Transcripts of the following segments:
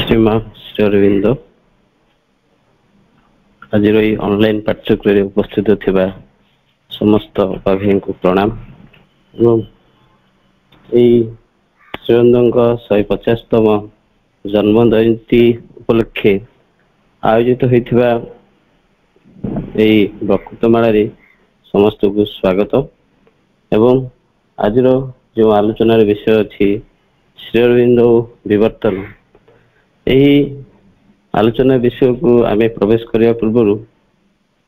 श्रीमा श्री अरविंद आज ऑनलाइन पाठ्यक्रम उपस्थित थिबा समस्त भाई को प्रणाम। श्रीअरविंद 150तम जन्म जयंती उपलक्षे आयोजित होइथिबा वक्तृतामाला समस्त को स्वागत एवं आज जो आलोचनार विषय अच्छी श्रीअरविंद विवर्तन यही आलोचना विषय को आम प्रवेश करने पूर्व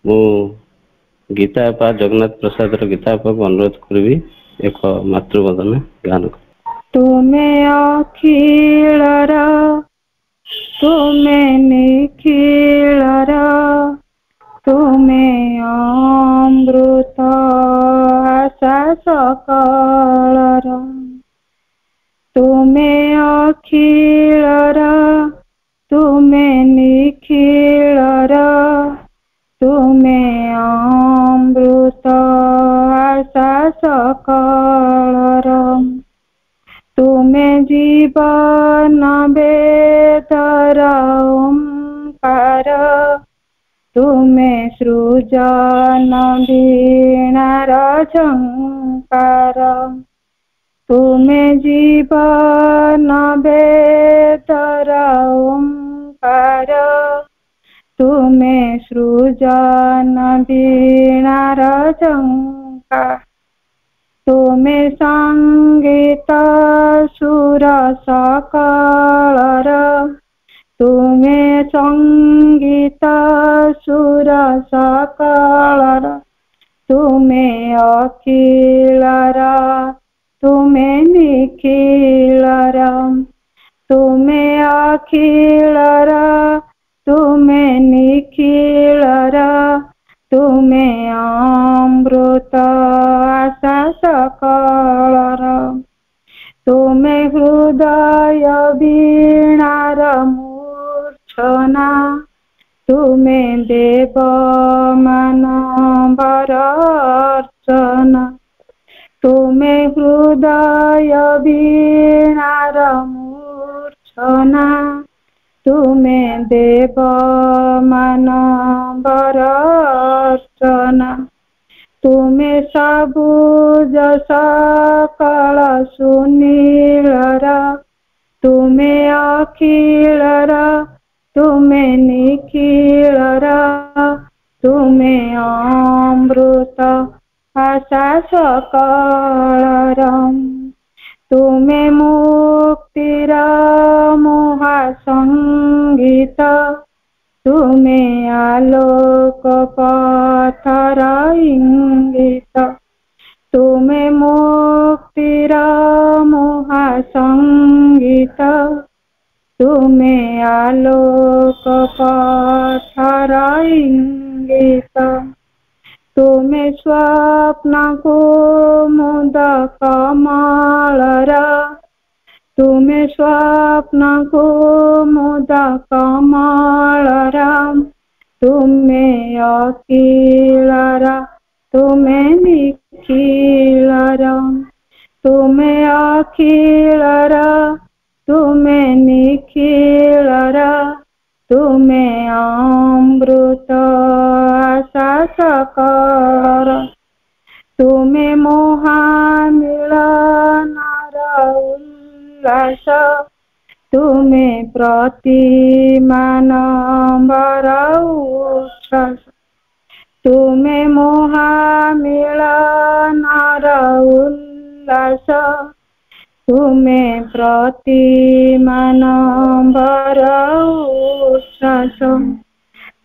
मु गीता आपा जगन्नाथ प्रसाद गीता आपा को अनुरोध करी एक मातृवंदन गान तुम्हें अखिलर तुम्हें निखिलर तुम्हें अमृत आशा सकलर तुम्हें अखिलर तुम्हें निखिलर तुम्हें अमृत आशा सकलर तुम्हें जीवन वेदर ओंकार तुम्हें सृजन वीणार झंकार तुम्हें जीवन वेदर ओंकार तुम्हें सृजन वीणार झंकार तुम्हें संगीत सुर सकलर तुम्हें संगीत सुर सकलर तुम्हें अखिलर तुम्हें निखिलर तुम्हें अखिलर तुम्हें निखिलर तुम्हें अमृत आशा सकलर तुम्हें हृदय वीणार मूर्छना तुम्हें देव मानवर अर्चना तुम्हें हृदय वीणार मूर्छना तुम्हें देव मानवर अर्चना तुम्हें सबुज सकल सुनीलर तुम्हें अखिलर तुम्हें निखिलर तुम्हें अमृत आशा सकलर तुम्हें मुक्तिर महासंगीत तुम्हें आलोक पथर इंगित तुम्हें मुक्तिर महासंगीत तुम्हें आलोक पथर इंगित तुम्हें स्वप्न को मुद कमलर तुम्हें स्वप्न को मुद कमलर तुम्हें अखिलर तुम्हें निखिलर तुम्हें अखिलर तुम्हें निखिलर तुम्हें अमृत आशा सकलर तुम्हें महामिलनर उल्लास तुम्हें प्रतिमानवर उच्छ्वास तुम्हें महामिलनर उल्लास तुम्हें प्रतिमानवर उच्छ्वास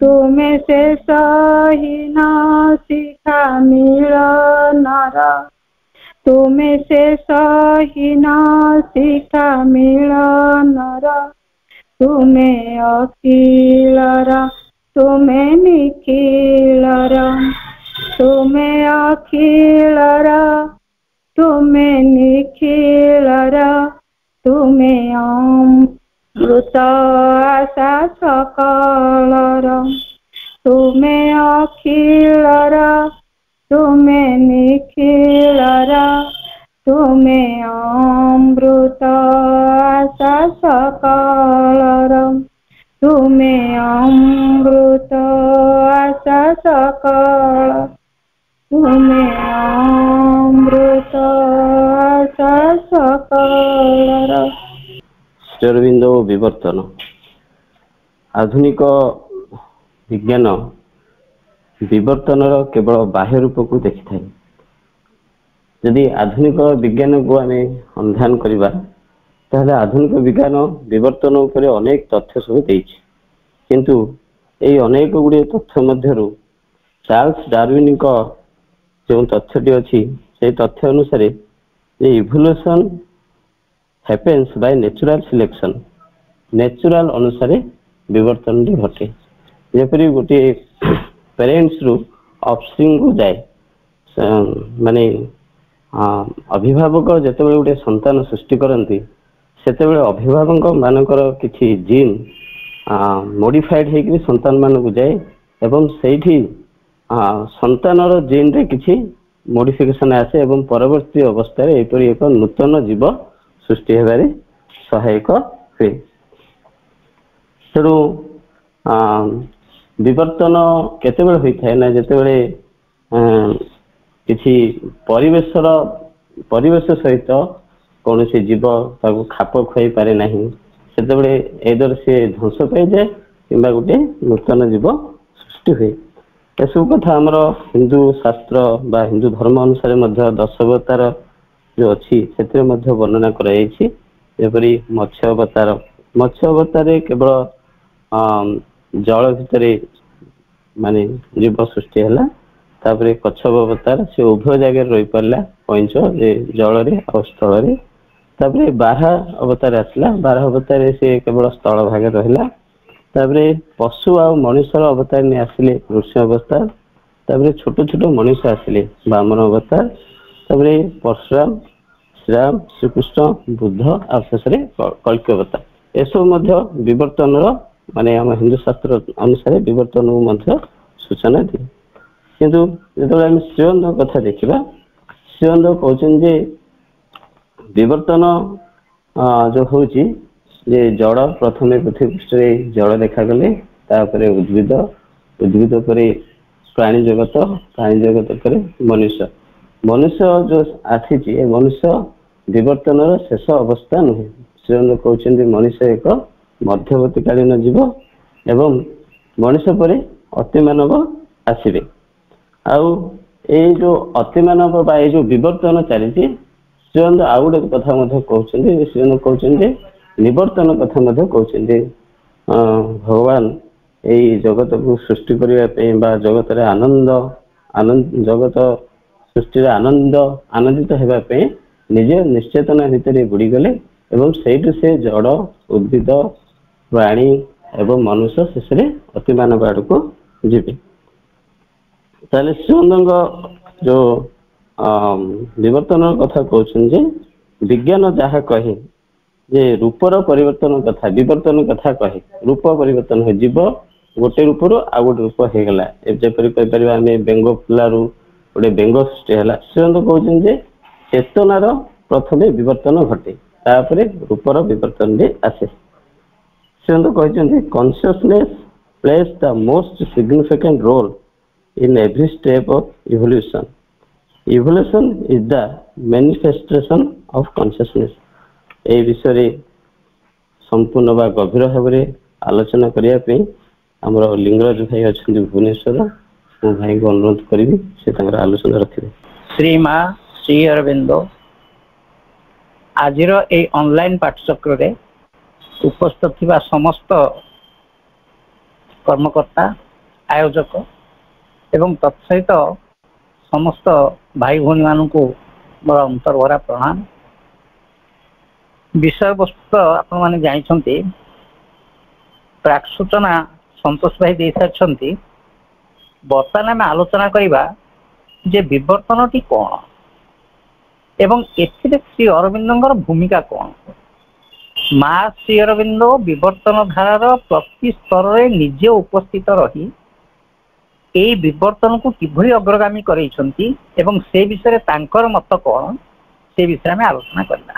तुम्हें शेषहीन शिखा मिलनर तुम्हें शेषहीन शिखा मिलनर तुम्हें अखिलर तुम्हें निखिलर तुम्हें अखिलर तुम्हें निखिलर तुम्हें अमृत आशा सकलर तुम्हें अखिलर तुम्हें निखिलर तुम्हें अमृत आशा सकलर तुमे अमृत आशा सकल तुमे अमृत आशा सकलर। ଶ୍ରୀ ଅରବିନ୍ଦ ବିବର୍ତ୍ତନ। ଆଧୁନିକ ବିଜ୍ଞାନ ବିବର୍ତ୍ତନର କେବଳ ବାହ୍ୟ ରୂପକୁ ଦେଖିଥାଏ। ଯଦି ଆଧୁନିକ ବିଜ୍ଞାନକୁ ଆମେ ଅନୁଧ୍ୟାନ କରିବା ତାହେଲେ ଆଧୁନିକ ବିଜ୍ଞାନ ବିବର୍ତ୍ତନ ଉପରେ ଅନେକ ତଥ୍ୟ ସବୁ ଦେଇଛି, କିନ୍ତୁ ଏହି ଅନେକ ଗୁଡ଼ିଏ ତଥ୍ୟ ମଧ୍ୟରୁ ଚାର୍ଲସ ଡାରୱିନଙ୍କ ଯେଉଁ ତଥ୍ୟଟି ଅଛି ସେହି ତଥ୍ୟ ଅନୁସାରେ ଯେ evolution happens by natural selection, natural ଅନୁସାରେ ବିବର୍ତ୍ତନଟି ଘଟେ। ଯେପରି ଗୋଟିଏ ପ୍ୟାରେଣ୍ଟସ୍ ରୁ ଅଫସ୍ପ୍ରିଙ୍ଗ କୁ ଯାଏ, ମାନେ ଅଭିଭାବକ ଯେତେବେଳେ ଗୋଟେ ସନ୍ତାନ ସୃଷ୍ଟି କରନ୍ତି ସେତେବେଳେ ଅଭିଭାବକ ମାନଙ୍କର କିଛି ଜିନ୍ ମୋଡିଫାଇଡ୍ ହେଇକି ସନ୍ତାନ ମାନଙ୍କୁ ଯାଏ ଏବଂ ସେଇଠି ସନ୍ତାନର ଜିନ୍ ରେ କିଛି ମୋଡିଫିକେସନ ଆସେ ଏବଂ ପରବର୍ତ୍ତୀ ଅବସ୍ଥାରେ ଏପରି ଏକ ନୂତନ ଜୀବ ସୃଷ୍ଟି ହେବାରେ ସହାୟକ ହୁଏ। ତେଣୁ ବିବର୍ତ୍ତନ କେତେବେଳେ ହୋଇଥାଏ ନା ଯେତେବେଳେ କିଛି ପରିବେଶ ସହିତ କୌଣସି ଜୀବ ତାକୁ ଖାପ ଖୁଆଇ ପାରେ ନାହିଁ, ସେତେବେଳେ ଏଦର ସେ ଧ୍ୱଂସ ପାଇଯାଏ କିମ୍ବା ଗୋଟେ ନୂତନ ଜୀବ ସୃଷ୍ଟି ହୁଏ। ଏସବୁ କଥା ଆମର ହିନ୍ଦୁ ଶାସ୍ତ୍ର ବା ହିନ୍ଦୁ ଧର୍ମ ଅନୁସାରେ ମଧ୍ୟ ଦଶାବତାର ଯୋଉ ଅଛି ସେଥିରେ ମଧ୍ୟ ବର୍ଣ୍ଣନା କରାଯାଇଛି। ଯେପରି ମତ୍ସ୍ୟ ଅବତାରରେ କେବଳ ଜଳ ଭିତରେ ମାନେ ଜୀବ ସୃଷ୍ଟି ହେଲା। ତାପରେ କଚ୍ଛପ ଅବତାର ସେ ଉଭୟ ଜାଗାରେ ରହିପାରିଲା, କଇଁଛ ଯେ ଜଳରେ ଆଉ ସ୍ଥଳରେ। ତାପରେ ବାରହା ଅବତାର ଆସିଲା, ବାରହା ଅବତାରରେ ସେ କେବଳ ସ୍ଥଳ ଭାଗରେ ରହିଲା। ତାପରେ ପଶୁ ଆଉ ମଣିଷର ଅବତାର ନେଇ ଆସିଲେ ନୃସିଂହ ଅବତାର। ତାପରେ ଛୋଟ ଛୋଟ ମଣିଷ ଆସିଲେ ବାମନ ଅବତାର। ତାପରେ ପରଶୁରାମ, ଶ୍ରୀରାମ, ଶ୍ରୀକୃଷ୍ଣ, ବୁଦ୍ଧ ଆଉ ଶେଷରେ କଳ୍କୀ ଅବତାର। ଏସବୁ ମଧ୍ୟ ବିବର୍ତ୍ତନର ମାନେ ଆମ ହିନ୍ଦୁ ଶାସ୍ତ୍ର ଅନୁସାରେ ବିବର୍ତ୍ତନକୁ ମଧ୍ୟ ସୂଚନା ଦିଏ। କିନ୍ତୁ ଯେତେବେଳେ ଆମେ ଶ୍ରୀଅରବିନ୍ଦଙ୍କ କଥା ଦେଖିବା, ଶ୍ରୀଅରବିନ୍ଦ କହୁଛନ୍ତି ଯେ ବିବର୍ତ୍ତନ ଯୋଉ ହଉଛି ଯେ ଜଳ ପ୍ରଥମେ ପୃଥିବୀ ପୃଷ୍ଠରେ ଜଳ ଦେଖାଗଲେ, ତାପରେ ଉଦ୍ଭିଦ ପରେ ପ୍ରାଣୀ ଜଗତ ପରେ ମନୁଷ୍ୟ ଯୋଉ ଆସିଛି ଏ ମନୁଷ୍ୟ ବିବର୍ତ୍ତନର ଶେଷ ଅବସ୍ଥା ନୁହେଁ। ଶ୍ରୀଅରବିନ୍ଦ କହୁଛନ୍ତି ମଣିଷ ଏକ ମଧ୍ୟବର୍ତ୍ତୀ କାଳୀନ ଜୀବ ଏବଂ ମଣିଷ ପରେ ଅତିମାନବ ଆସିବେ। ଆଉ ଏଇ ଯୋଉ ଅତିମାନବ ବା ଏଇ ଯୋଉ ବିବର୍ତ୍ତନ ଚାଲିଛି, ଶ୍ରୀଅରବିନ୍ଦ ଆଉ ଗୋଟେ କଥା ମଧ୍ୟ କହୁଛନ୍ତି। ଶ୍ରୀଅରବିନ୍ଦ କହୁଛନ୍ତି ଯେ ନିବର୍ତ୍ତନ କଥା ମଧ୍ୟ କହୁଛନ୍ତି। ଭଗବାନ ଏଇ ଜଗତକୁ ସୃଷ୍ଟି କରିବା ପାଇଁ ବା ଜଗତରେ ଜଗତ ସୃଷ୍ଟିରେ ଆନନ୍ଦିତ ହେବା ପାଇଁ ନିଜେ ନିଶ୍ଚେତନା ଭିତରେ ବୁଡ଼ିଗଲେ ଏବଂ ସେଇଠୁ ସେ ଜଡ଼, ଉଦ୍ଭିଦ, ପ୍ରାଣୀ ଏବଂ ମନୁଷ୍ୟ ଶେଷରେ ଅତିମାନବ ଆଡ଼କୁ ଯିବେ। ତାହେଲେ ଶ୍ରୀଅରବିନ୍ଦଙ୍କ ଯୋଉ ବିବର୍ତ୍ତନ କଥା କହୁଛନ୍ତି ଯେ ବିଜ୍ଞାନ ଯାହା କହେ ଯେ ରୂପର ପରିବର୍ତ୍ତନ କଥା, ବିବର୍ତ୍ତନ କଥା କହେ, ରୂପ ପରିବର୍ତ୍ତନ ହୁଏ, ଜୀବ ଗୋଟେ ରୂପରୁ ଆଉ ଗୋଟେ ରୂପ ହେଇଗଲା। ଯେପରି କହିପାରିବା ଆମେ ବେଙ୍ଗ ଫୁଲାରୁ ଗୋଟେ ବେଙ୍ଗ ସୃଷ୍ଟି ହେଲା। ଶ୍ରୀଅରବିନ୍ଦ କହୁଛନ୍ତି ଯେ ଚେତନାର ପ୍ରଥମେ ବିବର୍ତ୍ତନ ଘଟେ, ତାପରେ ରୂପର ବିବର୍ତ୍ତନଟି ଆସେ। ଶ୍ରୀଅରବିନ୍ଦ କହିଛନ୍ତି consciousness plays the most significant role in every step of evolution. Evolution is the manifestation of consciousness. এই ବିଷୟରେ ସମ୍ପୂର୍ଣ୍ଣ ବା ଗଭୀର ଭାବରେ ଆଲୋଚନା କରିବା ପାଇଁ ଆମର ଲିଙ୍ଗରାଜ ଭାଇ ଅଛନ୍ତି ଭୁବନେଶ୍ୱର। ମୁଁ ଭାଇଙ୍କୁ ଅନୁରୋଧ କରିବି ସେ ତାଙ୍କର ଆଲୋଚନା ରଖିବେ। ଶ୍ରୀମା ଶ୍ରୀ ଅରବିନ୍ଦ ଆଜିର এই ଅନଲାଇନ ପାଠଚକ୍ରରେ ଉପସ୍ଥିତ ଥିବା ସମସ୍ତ କର୍ମକର୍ତ୍ତା, ଆୟୋଜକ ଏବଂ ତତ୍ସହିତ ସମସ୍ତ ଭାଇ ଭଉଣୀ ମାନଙ୍କୁ ମୋର ଅନ୍ତର୍ଭରା ପ୍ରଣାମ। ବିଷୟବସ୍ତୁ ଆପଣମାନେ ଜାଣିଛନ୍ତି, ପ୍ରାକ୍ ସୂଚନା ସନ୍ତୋଷ ଭାଇ ଦେଇସାରିଛନ୍ତି। ବର୍ତ୍ତମାନ ଆମେ ଆଲୋଚନା କରିବା ଯେ ବିବର୍ତ୍ତନଟି କ'ଣ ଏବଂ ଏଥିରେ ଶ୍ରୀ ଅରବିନ୍ଦଙ୍କର ଭୂମିକା କ'ଣ। ମା ଶ୍ରୀ ଅରବିନ୍ଦ ବିବର୍ତ୍ତନ ଧାରାର ପ୍ରତି ସ୍ତରରେ ନିଜେ ଉପସ୍ଥିତ ରହି এই বিবর্তনକୁ কিভাবে অগ্রগামী করেইଛନ୍ତି এবং সেই বিষয়ে তাଙ୍କର মত କ'ଣ ସେ ବିଷୟରେ ଆମେ ଆଲୋଚନା କରିବା।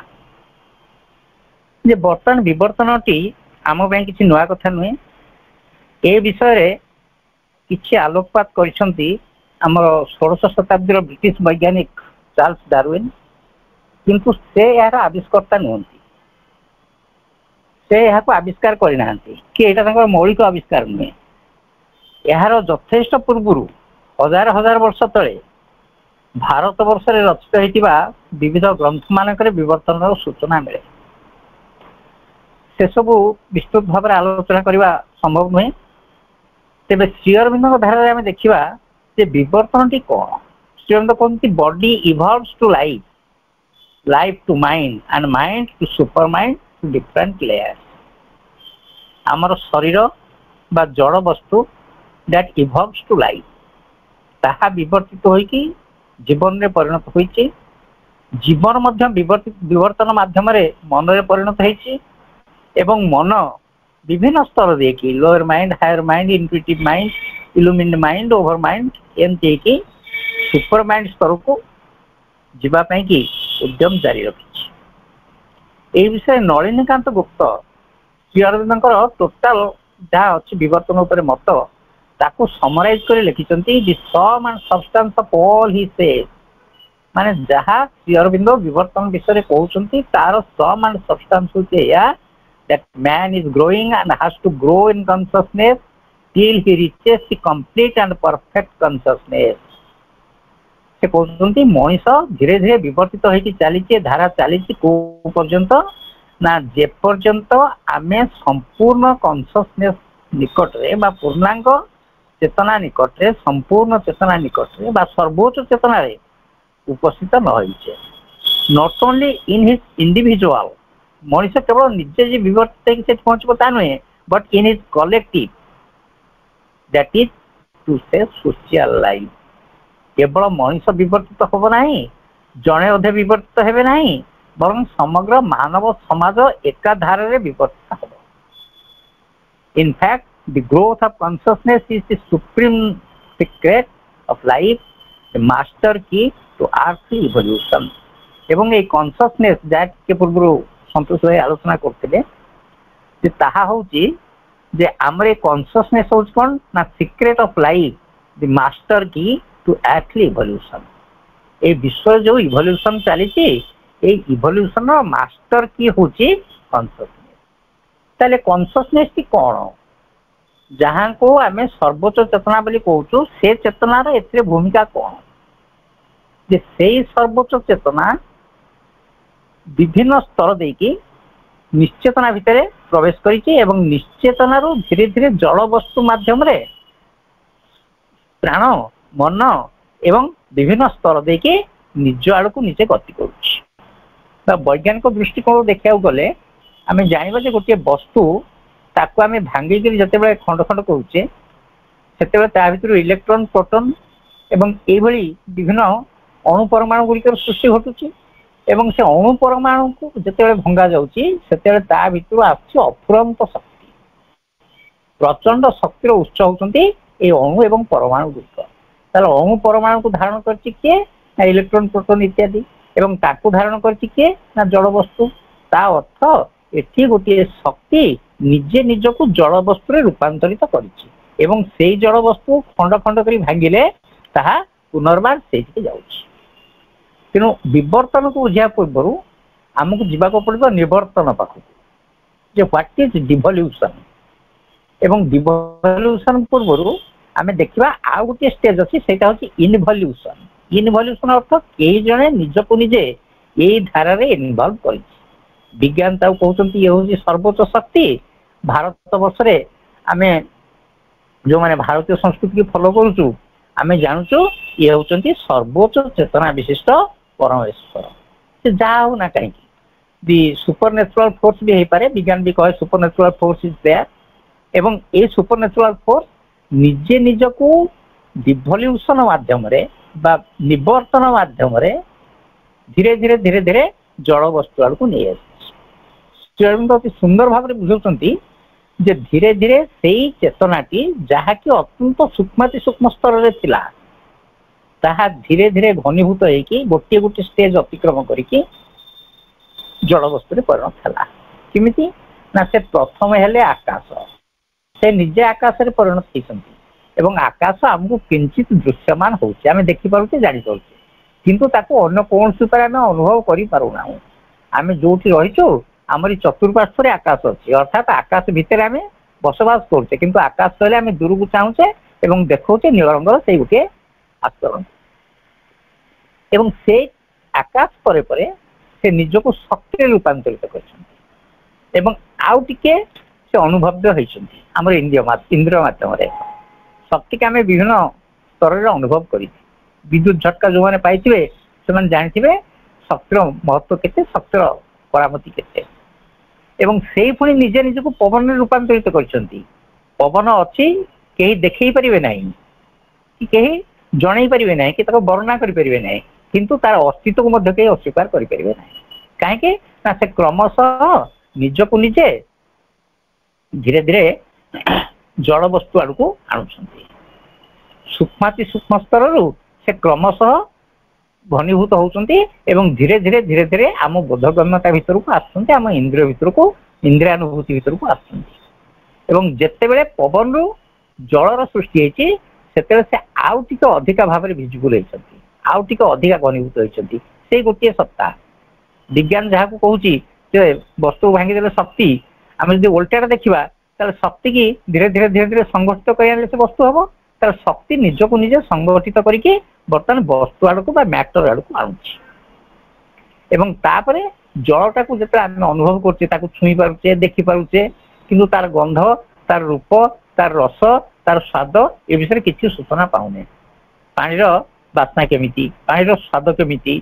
जे बर्तमान विवर्तनटी आम ପାଇଁ କିଛି ନୂଆ କଥା ନୁହେଁ। ए विषय किछि आलोकपात करिसंती हमर 16 शताब्दी ब्रिटिश वैज्ञानिक चार्ल्स डार्विन, किंतु से यार आविष्कर्ता नुहंती। से यहाँ को आविष्कार करना कि यहाँ मौलिक आविष्कार नुहे। यार यथेष्ट पूर्व हजार हजार वर्ष तले भारत वर्ष में रचित होता विविध ग्रंथ मानक विवर्तन सूचना मिले। से सबू विस्तृत भाव में आलोचना करने संभव नुहे। तेज श्री अरविंद धारा आम देखा विवर्तन टी कौन। श्री अरविंद कहते body evolves to life, life to mind and mind to super mind to different layers. आमर शरीर बा जड़ वस्तु दैट इवॉल्व्स टू लाइफ ताहा विवर्तित होइकी जीवन रे परिणत होइछि। जीवन मध्य विवर्तन माध्यम मन रे परिणत होइछि एवं मन विभिन्न स्तर देखी lower mind, higher mind, intuitive mind, illuminate mind, over mind एमती कि सुपर माइंड स्तर को जीवा पई कि उद्यम जारी रखिछि। ए विषय नलिनीकांत गुप्त श्री अरविंदर टोटाल जहाँ अच्छी विवर्तन उपर मत ताकू समराइज कर लिखिछंती the sum and substance of all he says. माने जहाँ श्री अरविंद विवर्तन विषय कहउछंती तार सम एंड सब्सटेंस होते या that man is growing and has to grow in consciousness till he reaches the complete and perfect consciousness। से कहउछंती मनीष धीरे धीरे विवर्तित होइकी चलीछि धारा चलीछि को पर्यंत ना जे पर्यंत आमे संपूर्ण कॉन्शियसनेस निकट रे बा पूर्णांग चेतना निकट रे संपूर्ण चेतना निकट रे बा सर्वोच्च चेतना रे उपस्थित न होइछे। Not only in his individual मनीष केवल निजे जी विवर्तित से पहुंचबो ता नुहे but in his collective that is to say social life. केवल मनीष विवर्तित होबो नाही, जणे अधे विवर्तित हेबे नाही, बरं समग्र मानव समाज एकाधार रे विवर्तित होबो। In fact the growth of consciousness is the supreme secret of life, the master की टू आर्थली इवोल्यूशन। एवं ए कॉन्शियसनेस दैट के पूर्व संतोष भाई आलोचना करते जे आमर कॉन्शियसनेस हूँ कौन ना secret of life, the master की टू आर्थली इवोल्यूशन। ए विश्व जो इवोल्यूशन चली इवोल्यूशन मास्टर की हूँ कॉन्शियसनेस। ताले कॉन्शियसनेस टी कौन जहाँ को आम सर्वोच्च चेतना बोली कहूँ से चेतनार ए भूमिका कौन जे से सर्वोच्च चेतना विभिन्न स्तर देकी निश्चेतना भितर प्रवेश करिछि एवं निश्चेतनार धीरे धीरे जड़ वस्तु माध्यम रे प्राण मन एवं विभिन्न स्तर देकी निज आड़ को निजे गति करुछि। वैज्ञानिक दृष्टिकोण देखा गले आम जाना जे गोटे वस्तु ताकू आम भांगी जिते खंड खंड करुचे से भर इलेक्ट्रॉन प्रोटॉन एवं ये विभिन्न अणु परमाणु गुड़िकर सृष्टि घटुची एवं से अणु परमाणु को जिते भंगा जाऊँगी से भितर आसुची अफुरंत शक्ति। प्रचंड शक्तिर उत्स होती अणु एवं परमाणु गुड़िक। तार अणु परमाणु को धारण करछि किए ना इलेक्ट्रॉन प्रोटॉन इत्यादि एवं ताकू धारण करछि किए ना जड़ वस्तु। ता अर्थ एठी गोटे शक्ति निजे निज को जड़ वस्तु रे रूपांतरित करिछि एवं सेई जड़ वस्तु खंड खंड करी भांगिले ताहा पुनर्बार सेठी जाउछि। तेणु विवर्तन को बुझा पूर्व आमको जीवा पड़ो निवर्तन पाखक जे व्हाट इज डिवोल्यूशन एवं डिवोल्यूशन पूर्व आम देखा आउ गोटे स्टेज अच्छी से इनवल्यूशन। इनवल्यूशन अर्थ कई जने निज को निजे यही धारा इनवल्व कर विज्ञान कहते ये हूँ सर्वोच्च शक्ति। भारत वर्ष आम जो मैंने भारतीय संस्कृति की फॉलो करुचु आम जानूँ ये हूँ सर्वोच्च चेतना विशिष्ट परमेश्वर। से जहाँ हो ना कहीं दि सुपर नेचुरल फोर्स भी हो पारे, विज्ञान भी कहे super natural force is there एवं ए सुपर नेचुरल फोर्स निजे निज को डिवोल्यूशन माध्यम बा निवर्तन माध्यम धीरे धीरे धीरे धीरे जड़ वस्तु आड़ को नहीं आसे। अति सुंदर भाव में बुझाऊँच जे धीरे धीरे से चेतनाटी जहाँकि अत्यंत सूक्ष्माति सूक्ष्म स्तर में थिला ताहा धीरे धीरे घनीभूत होगी गोटे गोटे स्टेज अतिक्रम करके जड़ वस्तु परिणत है। किमिति ना से प्रथम हेले आकाश से निजे आकाश रे परिणत होइछन्ति एवं आकाश हमको किंचित दृश्यमान होउछि आमे देखि पारुछे जानि पारुछे किंतु ताको अन्य कोनसी पर आमे अनुभव करि पारु ना आमे जोठी रहिछु हमरी चतुर्पार्श्व रे आकाश अछि अर्थात आकाश भितर आमे बसवास करछे किंतु आकाश तले आमे दूर को चाहुछे एवं देखौछे नीलरंगर से गुटे आचरण एवं से आकाश परे परे से निजको शक्ति रूपांतरित करछन्ति एवं आउ टिके से अनुभव्य होइछन्ति हमर इंद्रिय माध्यम रे शक्ति के आमे विभिन्न स्तर रे अनुभव करि विद्युत झटका जो माने पाइथिबे से माने जानिथिबे शक्तिर महत्व केते शक्तिर करामती केते एवं से पुणी निजे निजको पवन रे रूपांतरित करछन्ति पवन अछि केही देखै परिबे नाही कि केही जणै परिबे नाही कि ताको वर्णना करि परिबे नाही किंतु तार अस्तित्व को मध्य केही अस्वीकार करि परिबे नाही काहे के ना से क्रमशः निजको निजे धीरे धीरे जड़ वस्तु आड़ को आणुछन्ति सूक्ष्माति सूक्ष्म स्तर रु से क्रमशः घनीभूत होउछन्ति एवं धीरे धीरे धीरे धीरे आम बोधगम्यता भितर को आछन्ति आम इंद्रिय भितर को इंद्रियानुभूति भितर को आछन्ति एवं जेते बेले पवन रु जलर सृष्टि हेछि सेते से आउ टिके अधिका भाव रे विजिबल हेछन्ति आउ टिके अधिका घनीभूत हेछन्ति से गोटे सत्ता विज्ञान जहा को कहूची जे वस्तु भांगी देले शक्ति आम यदि उल्टाटा देखा ताले शक्ति की धीरे धीरे धीरे धीरे संगठित कर से वस्तु हम तार शक्ति निजको निजे संगठित करके बर्तमान वस्तु आड़ को मैटर आड़ को आणुछि एवं तापरे जलटा को जते आम अनुभव करछे ताको छुई पारुछे देखि पारुछे किंतु तार गंध तार रूप तार रस तार स्वाद ए विषय किछि सूचना पाउने पानीर बास्ना केमिति पानीर स्वाद केमिति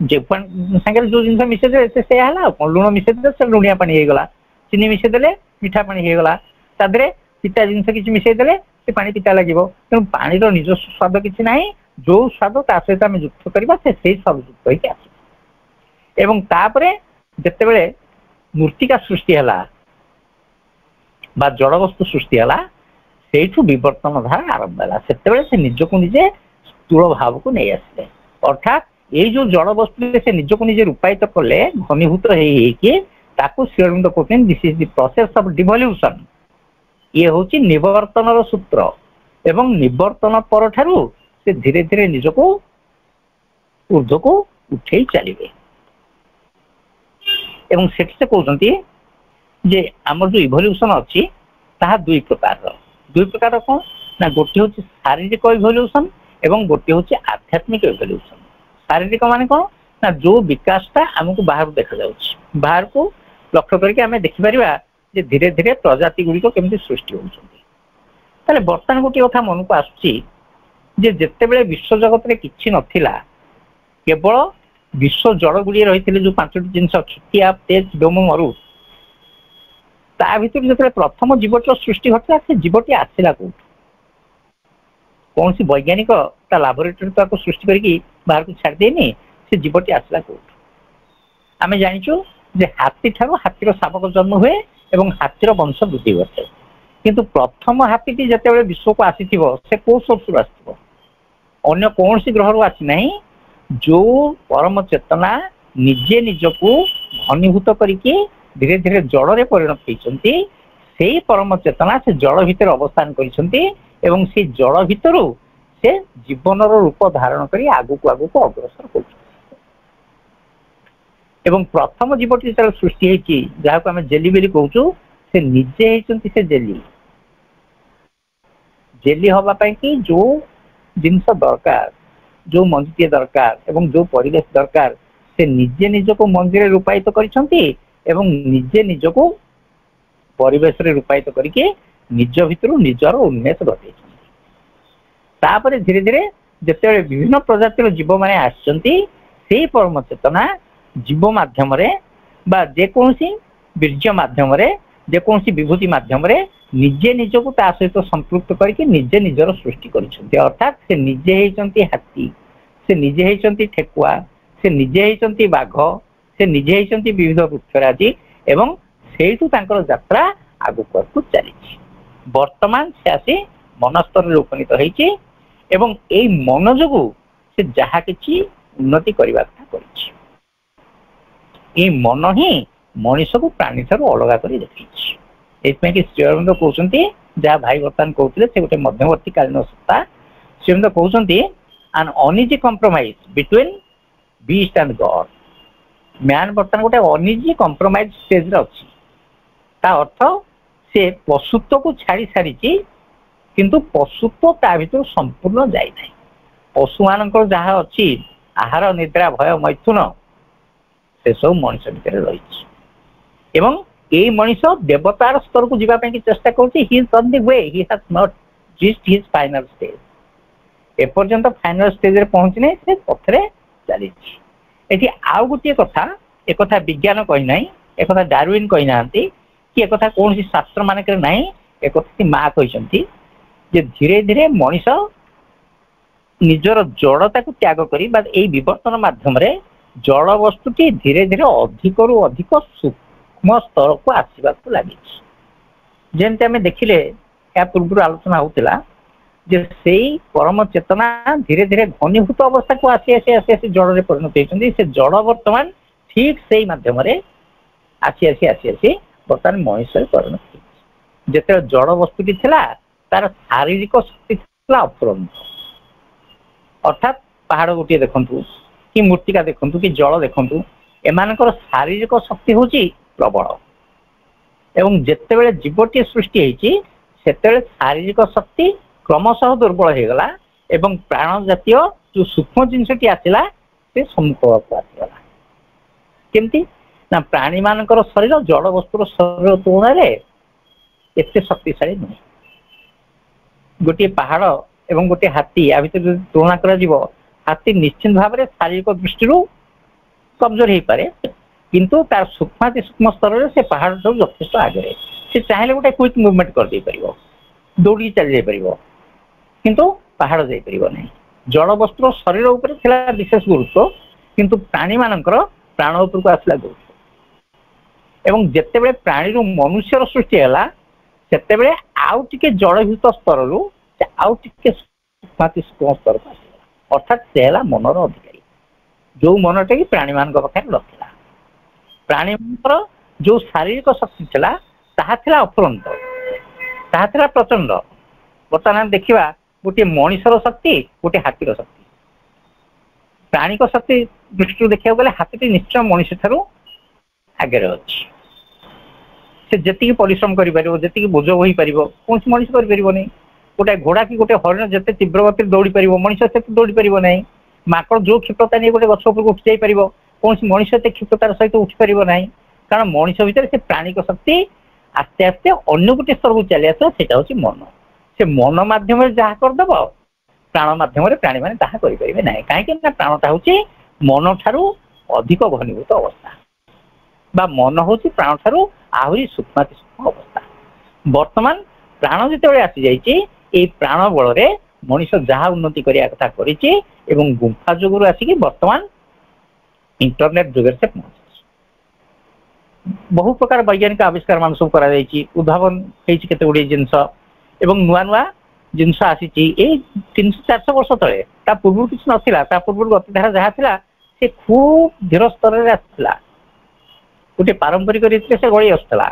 जे संगे जो जिनस मिसे दे से हला लुण मिसे दे से लुणिया पानी हे गला चीनी मिसे देले मीठा पानी हे गला तादरे पिता जिनस किछि मिसे देले से पानी पिता लागिवो तेणु पानीर निज स्वाद किछि नाही जो स्वाद ता सहित आम युक्त करबा से सब युक्त होइके आसी एवं तापरे जते बेले मूर्तिका सृष्टि हला बा जड़ वस्तु सृष्टि हला सेठु विवर्तन धारा आरंभ हला सेते बेले से निजको निजे स्थूल भाव को नै आसले अर्थात ये जो जड़ वस्तु से निजको निजे रूपायित कले घनीभूत कि ताकू श्रीअरविंद कहते this is the process of devolution ये होची निवर्तन सूत्र एवं निवर्तन पर ठारू से धीरे धीरे निजको ऊर्ध्व को उठे चलिए एवं सेठी से कहते जे आम जो इवोल्यूशन अच्छी ताहा दुई प्रकार कौन ना गोटे हूँ शारीरिक इवोल्यूशन एवं गोटे हूँ आध्यात्मिक इवोल्यूशन शारीरिक माने कौन ना जो विकासटा आमको बाहर देखा जाउछि बाहर को लक्ष्य करके आमे देखि परिबा जे धीरे धीरे प्रजाति गुडी को केमति सृष्टि होउछन्ति ताले वर्तमान गोटे कथा मन को आसुछि जे जेते बेले विश्व जगत रे किछि नथिला केवल विश्व जड़ गुडी रहिथिले जो पांचटी जिंस क्षितिया तेज डोम मरु ता भितर जेते प्रथम जीवटर सृष्टि होतला से जीवटी आसिला को कौन सी वैज्ञानिक ता लैबोरेटरी तो सृष्टि करके बाहर को छाड़ देनी से जीवटी आसला को आमे जानिचु जे हाथी ठारो हाथीर शावक जन्म हुए एवं हाथीर वंश वृद्धि घटे किंतु प्रथम हाथीटी जते बेले विश्व को आसीथिबो से को सोर्स आसीथिबो अन्य कौन सी ग्रह रु आसी नहीं जो परम चेतना निजे निजको घनीभूत करके धीरे धीरे जड़ रे परिणत होइछन्ति सेही परम चेतना से जड़ भितर अवस्थान करिसन्ति एवं से जड़ भितरु से जीवनर रूप धारण करी आगु को अग्रसर कर एवं प्रथम जीवटी जब सृष्टि होती जहाँ को आम जेली बेली कहूँ से निजे होती से जेली जेली हवापाई कि जो जिनस दरकार जो मंजी दरकार एवं जो परिवेश दरकार से निजे निज को मंजी रूपायित करिसन्ति एवं निजे निज को परिवेश रे रूपायित करके निज भितर निजर उन्मेष घटे तापर धीरे धीरे जिते विभिन्न प्रजातिर जीव माने आसचंती से परम चेतना जीव माध्यम रे बा जेकोसी बीर्य माध्यम रे जेकोसी विभूति माध्यम रे निजे निजको ता सहित संपृक्त करके निजे निजर सृष्टि करिसंती अर्थात से निजे हेचंती हाथी से निजे हेचंती ठेकुआ से निजे हेचंती बाघ से निजे हेचंती विविध वृक्षराजी एवं सेठू तांकर यात्रा आगु को चली वर्तमान से आसी मन स्तर उपनीत होइछि एवं एई मन जोगु से जहा किछि उन्नति करबा कथा करिछि ए मन ही मनीष को प्राणी ठारू अलग कर देखी। कि श्री अरविंद कहते जहाँ भाई बर्तमान कहते से गोटे मध्यवर्ती कालीन सत्ता। श्री अरविंद कहते an uneasy compromise between beast and God. Man बर्तमान गोटे अनइजी कंप्रोमाइज स्टेज अच्छी। अर्थ से पशुत्व को छाड़ी सारी किंतु पशुत्व ता भीतर संपूर्ण जाए ना। पशु मान जहाँ अच्छी आहार निद्रा भय मैथुन से सब मनीष भितर रही। मनीष देवतार स्तर को जावाई चेष्टा फाइनल स्टेज एपर्यंत फाइनल स्टेज रे पहुंचने से पथरे चली। आउ गोटे कथा एक विज्ञान कही ना एक डार्विन कही ना कि एक कौन सी शास्त्र मानक ना एक माँ कहते धीरे धीरे मनीष निजर जड़ता को त्याग करी विवर्तन माध्यम जड़ वस्तुटी धीरे धीरे अधिक रु अधिक सूक्ष्म स्तर को आसवा लगी। जमती आम देखिले या पूर्व आलोचना होता से परम चेतना धीरे धीरे घनीभूत अवस्था को आसी आसी आसी आसी जड़ में परिणत होती। से जड़ बर्तमान ठीक से मध्यम आसी आसी आसी आसी बर्तमान मनीष परिणत हो। जिते जड़ वस्तुटी थिला तार शारीरिक शक्ति अफुरंत। अर्थात पहाड़ गोटे देखु कि मूर्तिका देखु कि जल देखु एम शारीरिक शक्ति हूँ प्रबल एवं जितेबाला जीवटी सृष्टि होते शारीरिक शक्ति क्रमशः दुर्बल हो गला एवं प्राण जातीय जो सूक्ष्म जिनसटी आसला से सम्मुख आसगला। केमती ना प्राणी मान शरीर जड़ वस्तुर शरीर तुलन में एत शक्तिशाली नुहे। गोटे पहाड़ एवं गोटे हाथी या भर तुलना कर हाथी निश्चित भाव में शारीरिक दृष्टि कमजोर हो पारे किंतु तार सूक्ष्माति सूक्ष्म स्तर से पहाड़ सब यथेष आगे से चाहिए गोटे क्विक मुवमेंट कर दे पार दौड़ी चली जापर किंतु पहाड़ जापर ना। जड़ वस्तुर शरीर उपर विशेष गुरुत्व किंतु प्राणी मानकर प्राण उपरको आसला गुरुत्व एवं जितेबाला प्राणी मनुष्यर सृष्टि है से आउ टिके जड़भूत स्तर रु आउ टिके सूक्ष्माति सूक्ष्म स्तर को आसला। अर्थात से है मनर अधिकारी जो मनटा कि प्राणी मान पाखे रखला। प्राणी मान जो शारीरिक शक्ति थिला ताहा थिला अफुरंत ताहा थिला प्रचंड। बर्तमान देखा गोटे मनीषर शक्ति गोटे हाथीर शक्ति। प्राणी शक्ति दृष्टि देखा गले हाथी निश्चय मनीष ठारू आगे अच्छी। से जी परिश्रम कर बोझ हो पार कौन मनीष कर गोटे घोड़ा कि गोटे हरिण जिते तीव्र गति दौड़ी पार मनीष से दौड़ी पार ना। माकड़ जो क्षिप्रता नहीं गोटे गछ उपर उठी जापर कौन मनीष एत क्षिप्रतार सहित उठी पार ना कारण मनीष भितर से प्राणिक शक्ति आस्ते आस्ते अन्य गोटे स्तर को चली आस हूँ मन। से मन मध्यम जहाँ करदेव प्राण मध्यम प्राणी मैंने ताहा करें ना कहीं प्राणटा हूँ मन ठारू अधिक घनीभूत अवस्था बा मन हूँ प्राण ठारू आहरी सूक्ष्माति सूक्ष्म अवस्था। वर्तमान प्राण जिते आसी जाइए प्राण बल मनीष जहाँ उन्नति करने कथा कर गुंफा जुगर आसिक वर्तमान इंटरनेट जुगे से पहुंचे। बहु प्रकार वैज्ञानिक आविष्कार मान सब करा उद्भावन होते गुड़े जिनस एवं नुआ नुआ जिनस आसी 300-400 वर्ष तले पूर्व किसी नाला पूर्व गतिधारा जहाँ था से खूब धीर स्तर में आसाला गोटे पारंपरिक रीति से गड़ी आसला।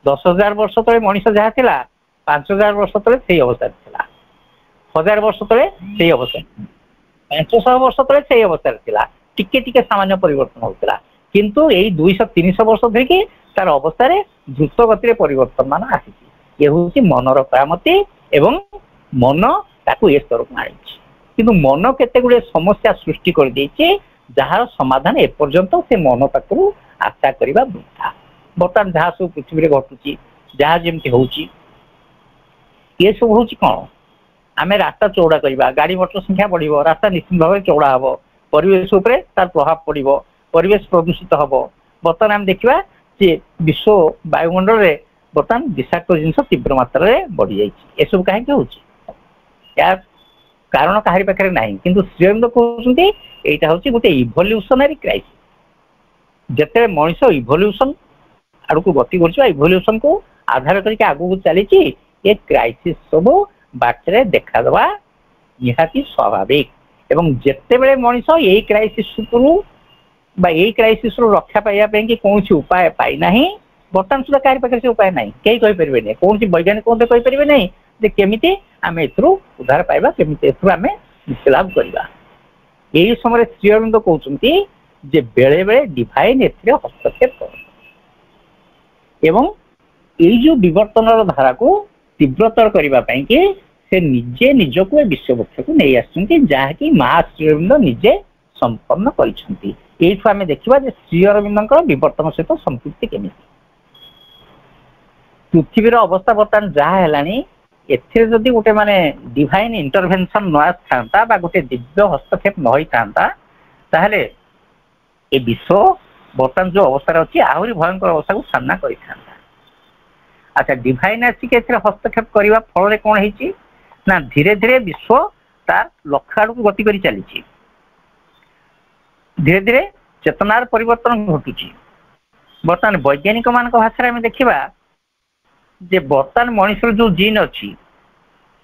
10,000 वर्ष तले मनीष जहाँ था 5,000 वर्ष तले से अवस्था था 1,000 वर्ष तले से अवस्था 500 वर्ष तले से अवस्था था टिके टिके सामान्य परिवर्तन होता किंतु यही 200-300 वर्ष धरिकी तार अवस्था द्रुत गति परिवर्तन मान आसी। ये हूँ मनर करामती एवं मन ताकू ए स्तर को आनी किंतु मन केते गुड़े समस्या सृष्टि कर देइछे जार समाधान एपर्यंत से मन पाखु आशा करवा वृथा। बर्तमान जहाँ सब पृथ्वी घटुची जहाँ जमी हूँ ये सब हूँ कौन आम रास्ता चौड़ा करवा गाड़ी मोटर संख्या बढ़ रास्ता निश्चित भाव चौड़ा हम परिवेश उपरे तार प्रभाव पड़ो परिवेश प्रदूषित हम। बर्तमान आम देखा जे विश्व वायुमंडल में बर्तमान विषाक्त जिनस तीव्र मात्रा बढ़ी जाए सब कहीं हूँ यार कारण कहारी पाखे ना कि श्री अरविंद कहते यहाँ हूँ गोटे इभल्यूशनरी क्राइसिस जिते मनीष इभल्यूशन आड़ को गति कर इभल्यूशन को आधार करके आगू चली ये क्राइसिस सब बाटरे देखादेवा निहाती स्वाभाविक एवं जिते बड़े मनीष यही क्राइसिस उपरू बा एई क्राइसिस रु रक्षा पाइबा पे कि कोनसी उपाय पाई नाही बर्तमान सुधा कारी पाखे से उपाय नहीं कई कहि परिबे नै कोनसी वैज्ञानिक कोनते कहि परिबे नै जे केमिति आमे एथरु उद्धार पाइबा केमिति एथरु आमे मुक्ति लाभ करबा एई समय श्री अरविंद कहउछंती जे बेले बेले डिवाइन एथिरे हस्तक्षेप कर एवं एई जो विवर्तनर धारा को तीव्रतर करबा पई कि से निजे निजको विश्ववक्ष को नहीं आछंती जहाँकि महा श्री अरविंद निजे संपन्न करिसंती एठु आमे देखिबा जे श्री अरविंदकर विवर्तन सहित संपृक्ति केमिति पृथ्वीर अवस्था बर्तमान जहाँ हेलानी एथिरे जदि गोटे माने डिवाइन इंटरवेंशन न आथा बा गोटे दिव्य हस्तक्षेप न होई थांता ताहले ए विश्व बर्तमान जो अवस्था अच्छी आहरी भयंकर अवस्था को सामना करि थांता अच्छा डिवाइन आसिक एथिरे हस्तक्षेप करबा फल कौन है ना धीरे धीरे विश्व तार लक्ष्य आड़ को गति करी चली धीरे धीरे चेतनार परिवर्तन घटुची बर्तमान वैज्ञानिक मान भाषा में देखा जे बर्तमान मनुष्य जो जीन अच्छी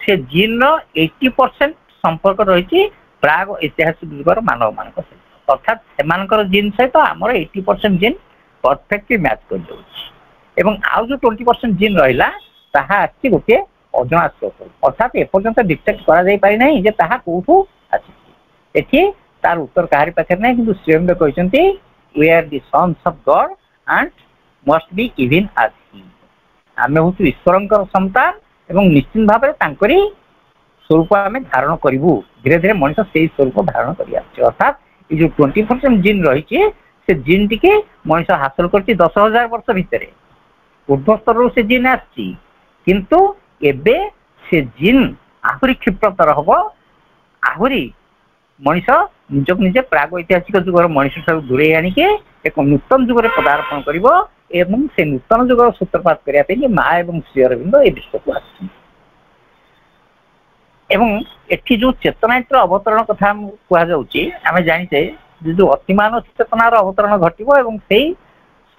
से जीन 80% संपर्क रही प्राग ऐतिहासिक युगर मानव मान सहित अर्थात से जीन सहित आमर 80% जीन परफेक्टली मैच कर आउ जो 20% जीन रहा गोटे अजना स्रोत अर्थात एपर्यंत डिटेक्ट करा कौटू आसी तार उत्तर कहारी पाखे ना कि श्री अरविंद कहते we are the sons of God and must be even as he आम हूँ ईश्वर संतान एवं निश्चित भाव में स्वरूप आम धारण करूँ धीरे धीरे मनुष्य से स्वरूप धारण कर अर्थात ये जो 20% जीन रही से जीन टी मनुष्य हासिल कर 10,000 वर्ष भितर ऊर्ध्वस्तर से जीन आसतु एबे से जीन आहरी क्षिप्रतर हम आहरी मनुष्य निजक निजे प्राग ऐतिहासिक जुगर मनुष्य सब दूरे आणिके एक नूतन जुगर पदार्पण कर से नूतन जुगर सूत्रपात करने माँ एवं श्री अरविंद ए विश्व को एठी जो चेतनायत्र अवतरण कथा कहुचे जाचे जो अतिमान चेतनार अवतरण घटव से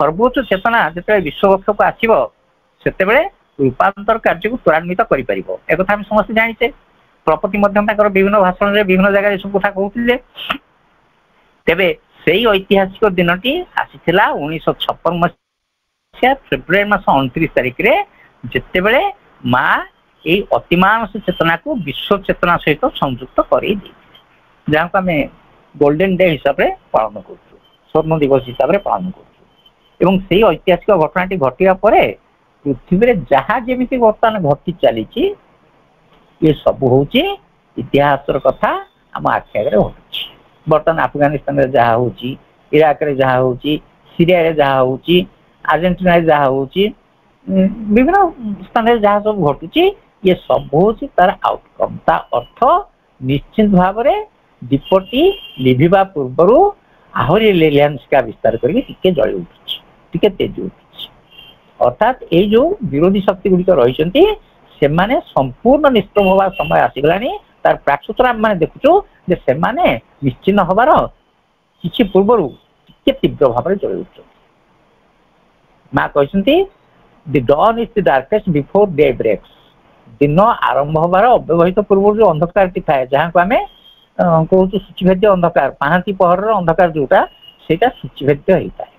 सर्वोच्च चेतना जो विश्ववक्ष को आसब से रूपांतर कार्य को त्वरान्वित कर समस्त जाचे प्रपति विभिन्न भाषण में विभिन्न जगह सब कथा कहते तेरे से ऐतिहासिक दिन टी आसी 1956 मसीहा फेब्रुआरी मास 29 तारिख में जिते बड़े माँ ये अतिमानस चेतना को विश्व चेतना सहित संयुक्त कर जहाँ को आम गोल्डन डे हिसाब से पालन कर स्वर्ण दिवस हिसाब से पालन कर ऐतिहासिक घटनाटी घटवा पृथ्वी जहाँ जमी बर्तमान घटी चली ये सब हूँ इतिहास कथा आम आखि आगे घटुची बर्तमान अफगानिस्तान जहाँ हूँ इराक जहाँ हूँ सीरिया जहाँ हूँ आर्जेंटीना जहाँ हूँ विभिन्न स्थान जहाँ सब घटुची ये सब हूँ तार आउटकम ता अर्थ निश्चित भाव में दीपटी लिभिबा पूर्वर आहरी लेंसका विस्तार करके जली उठुची तेज उठुची अर्थात ये जो विरोधी शक्ति गुड़िक रही से माने संपूर्ण निष्प्रभ हवा समय आसीगलानी तार प्राकसूत्र आम मैंने देखुचु जे से माने निश्चिन्न हबार किछि पूर्वर टिके तीव्र भाव में जली उठुछन माँ कहते the dawn is the darkest before day breaks दिन आरंभ हबार अव्यवहित पूर्व जो अंधकार टी थाए जहाँ को आम कहूँ सूचीभेद्य अंधकार पाहांती पहर अंधकार जोटा से सूचीभेद्य होता है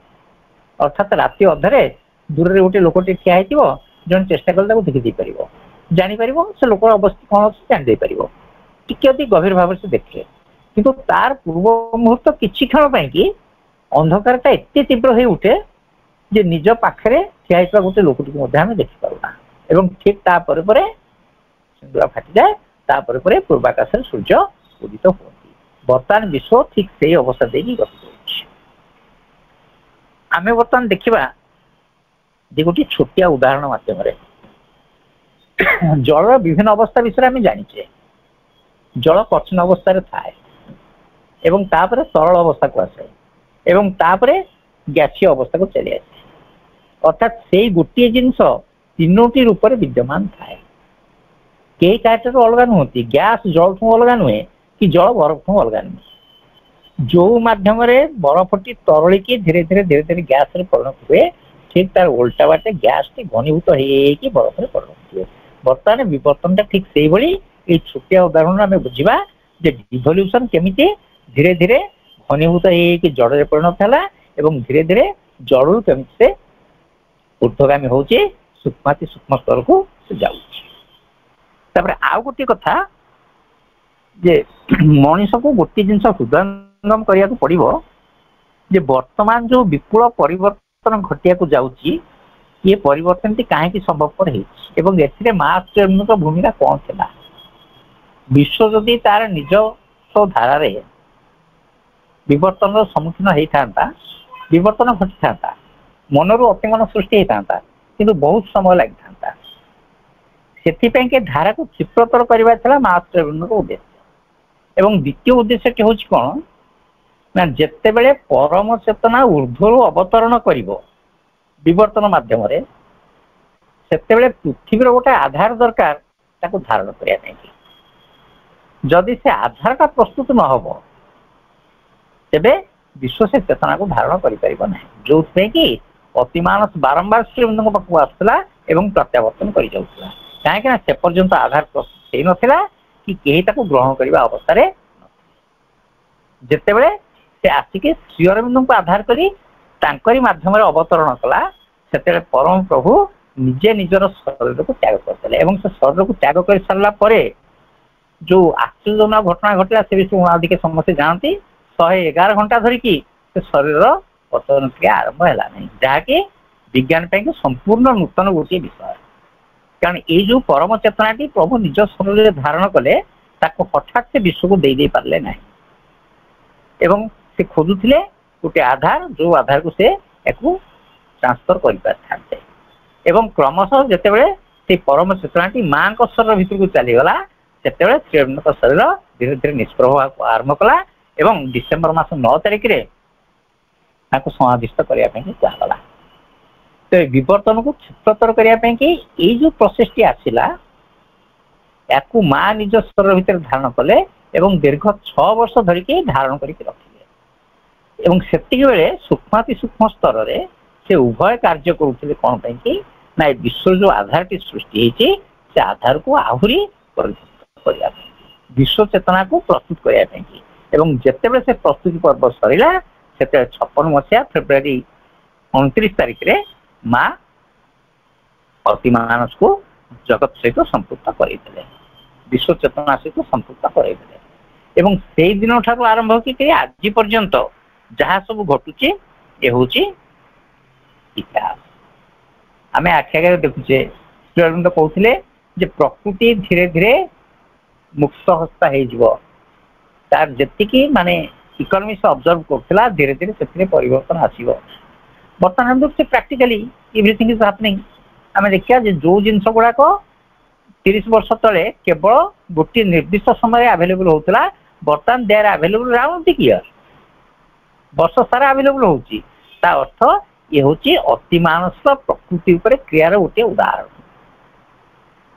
अर्थात राति अधरे दूर गोटे लोकटे ठिया हो जन चेष्टा कले देखी पार जापर से लोक अवस्था कौन अच्छी जापर टी गभीर भाव से देखे किंतु तार पूर्व मुहूर्त किसी क्षण कि अंधकारटा एत तीव्र हो उठे जे निज पाखे ठिया गोटे लोकटी देखिपारूना एवं ठीक तापर सिंदूर फाटी जाए तापर पूर्वाकाश सूर्य उदित हमें बर्तमान विश्व ठीक से अवस्था देखिए गति आम बर्तमान देखा गोटे छोटिया उदाहरण मध्यम जल विभिन्न अवस्था विषय आम जाचे जल कठिन अवस्था थाए एवं तापर तरल अवस्था को आसे एवं तापर गैसीय अवस्था को चली आसे अर्थात से गोटे जिनस तीनोटी रूप में विद्यमान थाए कई कार्य अलग नुहति गैस जल ठू अलग नुहे कि जल बरफ ठू अलग नुहे जो मध्यम बरफटी तरलिकी धीरे धीरे धीरे धीरे गैस परिणत हुए ठीक तार उल्टा बाटे गैस टी घनीभूत हो बरफ में परिणत हुए बर्तमान विवर्तन ठीक से भाई ये छोटिया उदाहरण आम बुझा इभल्यूशन केमी धीरे धीरे ଘନୀଭୂତ ହେଇକି ଜଡ଼ରେ ପରିଣତ ହେଲା ଏବଂ ଧୀରେ ଧୀରେ ଜଡ଼ରୁ କେମିତି ସେ ঊର୍ଧ୍ୱଗାମୀ ହଉଛି, ସୂକ୍ଷ୍ମାତି ସୂକ୍ଷ୍ମ ସ୍ତରକୁ ସେ ଯାଉଛି। ତାପରେ ଆଉ ଗୋଟିଏ କଥା ଯେ ମଣିଷକୁ ଗୋଟିଏ ଜିନିଷ ହୃଦୟଙ୍ଗମ କରିବାକୁ ପଡିବ ଯେ ବର୍ତ୍ତମାନ ଯୋଉ ବିପୁଳ ପରିବର୍ତ୍ତନ ଘଟିବାକୁ ଯାଉଛି, ଇଏ ପରିବର୍ତ୍ତନଟି କାହିଁକି ସମ୍ଭବପର ହେଇଛି ଏବଂ ଏଥିରେ ମାର୍କ୍ସିଜମର ଭୂମିକା କଣ ଥିଲା? ବିଶ୍ୱ ଯଦି ତାର ନିଜସ୍ୱ ଧାରାରେ ବିବର୍ତ୍ତନର ସମ୍ମୁଖୀନ ହେଇଥାନ୍ତା, ବିବର୍ତ୍ତନ ଘଟିଥାନ୍ତା, ମନରୁ ଅତିମନ ସୃଷ୍ଟି ହେଇଥାନ୍ତା, କିନ୍ତୁ ବହୁତ ସମୟ ଲାଗିଥାନ୍ତା। ସେଥିପାଇଁ କି ଧାରାକୁ କ୍ଷିପ୍ରତର କରିବା ଥିଲା ମାର୍କ୍ସିଜମର ଉଦ୍ଦେଶ୍ୟ। ଏବଂ ଦ୍ୱିତୀୟ ଉଦ୍ଦେଶ୍ୟଟି ହେଉଛି କ'ଣ ନା, ଯେତେବେଳେ ପରମ ଚେତନା ଊର୍ଦ୍ଧ୍ୱରୁ ଅବତରଣ କରିବ ବିବର୍ତ୍ତନ ମାଧ୍ୟମରେ, ସେତେବେଳେ ପୃଥିବୀର ଗୋଟେ ଆଧାର ଦରକାର ତାକୁ ଧାରଣ କରିବା ପାଇଁ। ଯଦି ସେ ଆଧାରଟା ପ୍ରସ୍ତୁତ ନ ହେବ, ତେବେ ବିଶ୍ୱ ସେ ଚେତନାକୁ ଧାରଣ କରିପାରିବ ନାହିଁ। ଯୋଉଥିପାଇଁ କି ଅତିମାନସ ବାରମ୍ବାର ଶ୍ରୀମନ୍ଦିରଙ୍କ ପାଖକୁ ଆସୁଥିଲା ଏବଂ ପ୍ରତ୍ୟାବର୍ତ୍ତନ କରିଯାଉଥିଲା। କାହିଁକି ନା ସେ ପର୍ଯ୍ୟନ୍ତ ଆଧାର ପ୍ରସ୍ତୁତ ହେଇନଥିଲା କି କେହି ତାକୁ ଗ୍ରହଣ କରିବା ଅବସ୍ଥାରେ ନଥିଲା। ଯେତେବେଳେ ସେ ଆସିକି ଶ୍ରୀ ଅରବିନ୍ଦଙ୍କୁ ଆଧାର କରି ତାଙ୍କରି ମାଧ୍ୟମରେ ଅବତରଣ କଲା, ସେତେବେଳେ ପରମ ପ୍ରଭୁ ନିଜେ ନିଜର ଶରୀରକୁ ତ୍ୟାଗ କରିଦେଲେ ଏବଂ ସେ ଶରୀରକୁ ତ୍ୟାଗ କରିସାରିଲା ପରେ ଯୋଉ ଆଶ୍ଚର୍ଯ୍ୟଜନକ ଘଟଣା ଘଟିଲା ସେ ବିଷୟରେ ଆଉ ଟିକେ ସମସ୍ତେ ଜାଣନ୍ତି। 111 ଘଣ୍ଟା ଧରିକି ସେ ଶରୀରର ପତନ କ୍ରିୟା ଆରମ୍ଭ ହେଲା ନାହିଁ, ଯାହାକି ବିଜ୍ଞାନ ପାଇଁ ସମ୍ପୂର୍ଣ୍ଣ ନୂତନ ଗୋଟିଏ ବିଷୟ। କାରଣ ଏଇ ଯୋଉ ପରମ ଚେତନାଟି ପ୍ରଭୁ ନିଜ ଶରୀରରେ ଧାରଣ କଲେ, ତାକୁ ହଠାତ୍ ସେ ବିଶ୍ୱକୁ ଦେଇ ପାରିଲେ ନାହିଁ ଏବଂ ସେ ଖୋଜୁଥିଲେ ଗୋଟେ ଆଧାର, ଯୋଉ ଆଧାରକୁ ସେ ଏକୁ ଟ୍ରାନ୍ସଫର କରିପାରିଥାନ୍ତେ। ଏବଂ କ୍ରମଶଃ ଯେତେବେଳେ ସେ ପରମ ଚେତନାଟି ମାଙ୍କ ଶରୀର ଭିତରକୁ ଚାଲିଗଲା, ସେତେବେଳେ ଶ୍ରୀଅରବିନ୍ଦଙ୍କ ଶରୀର ଧୀରେ ଧୀରେ ନିଷ୍ପ୍ରଭ ଆରମ୍ଭ କଲା ଏବଂ ଡିସେମ୍ବର ମାସ 9 ତାରିଖରେ ତାକୁ ସମାଧିସ୍ଥ କରିବା ପାଇଁ କୁହାଗଲା। ତ ବିବର୍ତ୍ତନକୁ କ୍ଷିପ୍ରତର କରିବା ପାଇଁ କି ଏଇ ଯୋଉ ପ୍ରୋସେସଟି ଆସିଲା, ୟାକୁ ମା ନିଜ ଶରୀର ଭିତରେ ଧାରଣ କଲେ ଏବଂ ଦୀର୍ଘ 6 ବର୍ଷ ଧରିକି ଧାରଣ କରିକି ରଖିଲେ। ଏବଂ ସେତିକି ବେଳେ ସୂକ୍ଷ୍ମାତି ସୂକ୍ଷ୍ମ ସ୍ତରରେ ସେ ଉଭୟ କାର୍ଯ୍ୟ କରୁଥିଲେ। କ'ଣ ପାଇଁ କି ନା ଏ ବିଶ୍ୱର ଯୋଉ ଆଧାରଟି ସୃଷ୍ଟି ହେଇଛି, ସେ ଆଧାରକୁ ଆହୁରି ପରିବର୍ତ୍ତନ କରିବା ପାଇଁ, ବିଶ୍ୱ ଚେତନାକୁ ପ୍ରସ୍ତୁତ କରିବା ପାଇଁ। ଏବଂ ଯେତେବେଳେ ସେ ପ୍ରସ୍ତୁତି ପର୍ବ ସରିଲା, ସେତେବେଳେ 56 ମସିହା ଫେବୃଆରୀ 29 ତାରିଖରେ ମା ଅତିମାନସକୁ ଜଗତ ସହିତ ସମ୍ପୃକ୍ତ କରେଇଥିଲେ, ବିଶ୍ୱ ଚେତନା ସହିତ ସମ୍ପୃକ୍ତ କରେଇଥିଲେ। ଏବଂ ସେଇ ଦିନ ଠାରୁ ଆରମ୍ଭ ହେଇକି ଆଜି ପର୍ଯ୍ୟନ୍ତ ଯାହା ସବୁ ଘଟୁଛି, ଏ ହେଉଛି ଇତିହାସ। ଆମେ ଆଖି ଆଗରେ ଦେଖୁଛେ। ଶ୍ରୀ ଅରବିନ୍ଦ କହୁଥିଲେ ଯେ ପ୍ରକୃତି ଧୀରେ ଧୀରେ ମୁକ୍ତ ହସ୍ତା ହେଇଯିବ, ତାର ଯେତିକି ମାନେ ଇକୋନୋମି ସେ ଅବଜର୍ଭ କରୁଥିଲା, ଧୀରେ ଧୀରେ ସେଥିରେ ପରିବର୍ତ୍ତନ ଆସିବ। ବର୍ତ୍ତମାନ ସେ ପ୍ରାକ୍ଟିକାଲି ଏଭ୍ରିଥିଙ୍ଗ ଇଜ ହାପନିଂ। ଆମେ ଦେଖିବା ଯେ ଯୋଉ ଜିନିଷ ଗୁଡାକ 30 ବର୍ଷ ତଳେ କେବଳ ଗୋଟିଏ ନିର୍ଦ୍ଦିଷ୍ଟ ସମୟରେ ଆଭେଲେବୁଲ ହଉଥିଲା, ବର୍ତ୍ତମାନ ଦେ ଆର୍ ଆଭେଲେବୁଲ ରାଉଣ୍ଡ ଦି ଇୟର, ବର୍ଷ ସାରା ଆଭେଲେବୁଲ ହଉଛି। ତା ଅର୍ଥ ଇଏ ହଉଛି ଅତିମାନସର ପ୍ରକୃତି ଉପରେ କ୍ରିୟାର ଗୋଟିଏ ଉଦାହରଣ।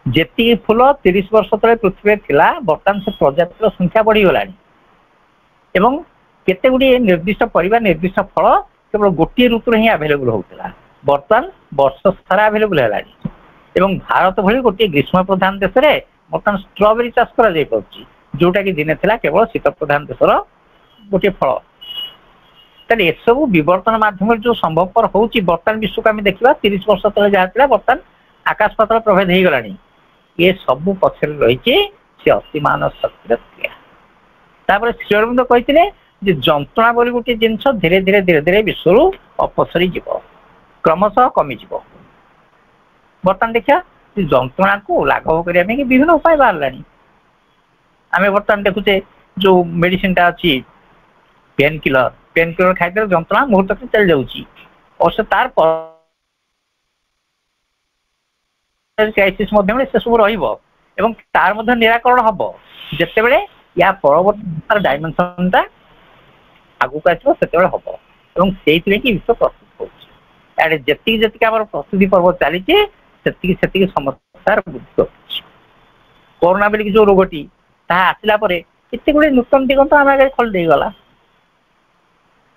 ଯେତିକି ଫୁଲ 30 ବର୍ଷ ତଳେ ପୃଥିବୀରେ ଥିଲା, ବର୍ତ୍ତମାନ ସେ ପ୍ରଜାତିର ସଂଖ୍ୟା ବଢିଗଲାଣି ଏବଂ କେତେ ଗୁଡ଼ିଏ ନିର୍ଦ୍ଦିଷ୍ଟ ପରିବା, ନିର୍ଦ୍ଦିଷ୍ଟ ଫଳ କେବଳ ଗୋଟିଏ ଋତୁରେ ହିଁ ଆଭେଲେବୁଲ ହଉଥିଲା, ବର୍ତ୍ତମାନ ବର୍ଷ ସାରା ଆଭେଲେବୁଲ ହେଲାଣି। ଏବଂ ଭାରତ ଭଳି ଗୋଟିଏ ଗ୍ରୀଷ୍ମ ପ୍ରଧାନ ଦେଶରେ ବର୍ତ୍ତମାନ ଷ୍ଟ୍ରବେରୀ ଚାଷ କରାଯାଇ ପାରୁଛି, ଯୋଉଟା କି ଦିନେ ଥିଲା କେବଳ ଶୀତ ପ୍ରଧାନ ଦେଶର ଗୋଟିଏ ଫଳ। ତାହେଲେ ଏସବୁ ବିବର୍ତ୍ତନ ମାଧ୍ୟମରେ ଯୋଉ ସମ୍ଭବପର ହଉଛି, ବର୍ତ୍ତମାନ ବିଶ୍ୱକୁ ଆମେ ଦେଖିବା 30 ବର୍ଷ ତଳେ ଯାହା ଥିଲା ବର୍ତ୍ତମାନ ଆକାଶ ପାତାଳ ପ୍ରଭେଦ ହେଇଗଲାଣି। ଏ ସବୁ ପଛରେ ରହିଛି ସେ ଅତିମାନ ଶକ୍ତିର କ୍ରିୟା। ତାପରେ ଶ୍ରୀ ଅରବିନ୍ଦ କହିଥିଲେ ଯେ ଯନ୍ତ୍ରଣା ବୋଲି ଗୋଟିଏ ଜିନିଷ ଧୀରେ ଧୀରେ ଧୀରେ ଧୀରେ ବିଶ୍ୱରୁ ଅପସରି ଯିବ, କ୍ରମଶଃ କମିଯିବ। ବର୍ତ୍ତମାନ ଦେଖିବା ଯେ ଯନ୍ତ୍ରଣାକୁ ଲାଘବ କରିବା ପାଇଁ ବିଭିନ୍ନ ଉପାୟ ବାହାରିଲାଣି। ଆମେ ବର୍ତ୍ତମାନ ଦେଖୁଛେ ଯୋଉ ମେଡିସିନଟା ଅଛି ପେନ୍ କିଲର ଖାଇଦେଲେ ଯନ୍ତ୍ରଣା ମୁହୂର୍ତ୍ତରେ ଚାଲି ଯାଉଛି। ଅବଶ୍ୟ ତାର କ୍ରାଇସିସ୍ ମଧ୍ୟରେ ସେସବୁ ରହିବ ଏବଂ ତାର ମଧ୍ୟ ନିରାକରଣ ହବ ଯେତେବେଳେ ୟା ପରବର୍ତ୍ତୀ ଡାଇମେନସନଟା ଆଗକୁ ଆସିବ, ସେତେବେଳେ ହବ। ଏବଂ ସେଇଥିପାଇଁ କି ବିଶ୍ୱ ପ୍ରସ୍ତୁତ ହଉଛି। ଆଡେ ଯେତିକି ଯେତିକି ଆମର ପ୍ରସ୍ତୁତି ପର୍ବ ଚାଲିଛି, ସେତିକି ସେତିକି ସମସ୍ୟାର ବୃଦ୍ଧି ଘଟୁଛି। କରୋନା ବୋଲିକି ଯୋଉ ରୋଗଟି, ତାହା ଆସିଲା ପରେ କେତେ ଗୁଡ଼ିଏ ନୂତନ ଦିଗନ୍ତ ଆମ ଆଗରେ ଖୋଲି ଦେଇଗଲା।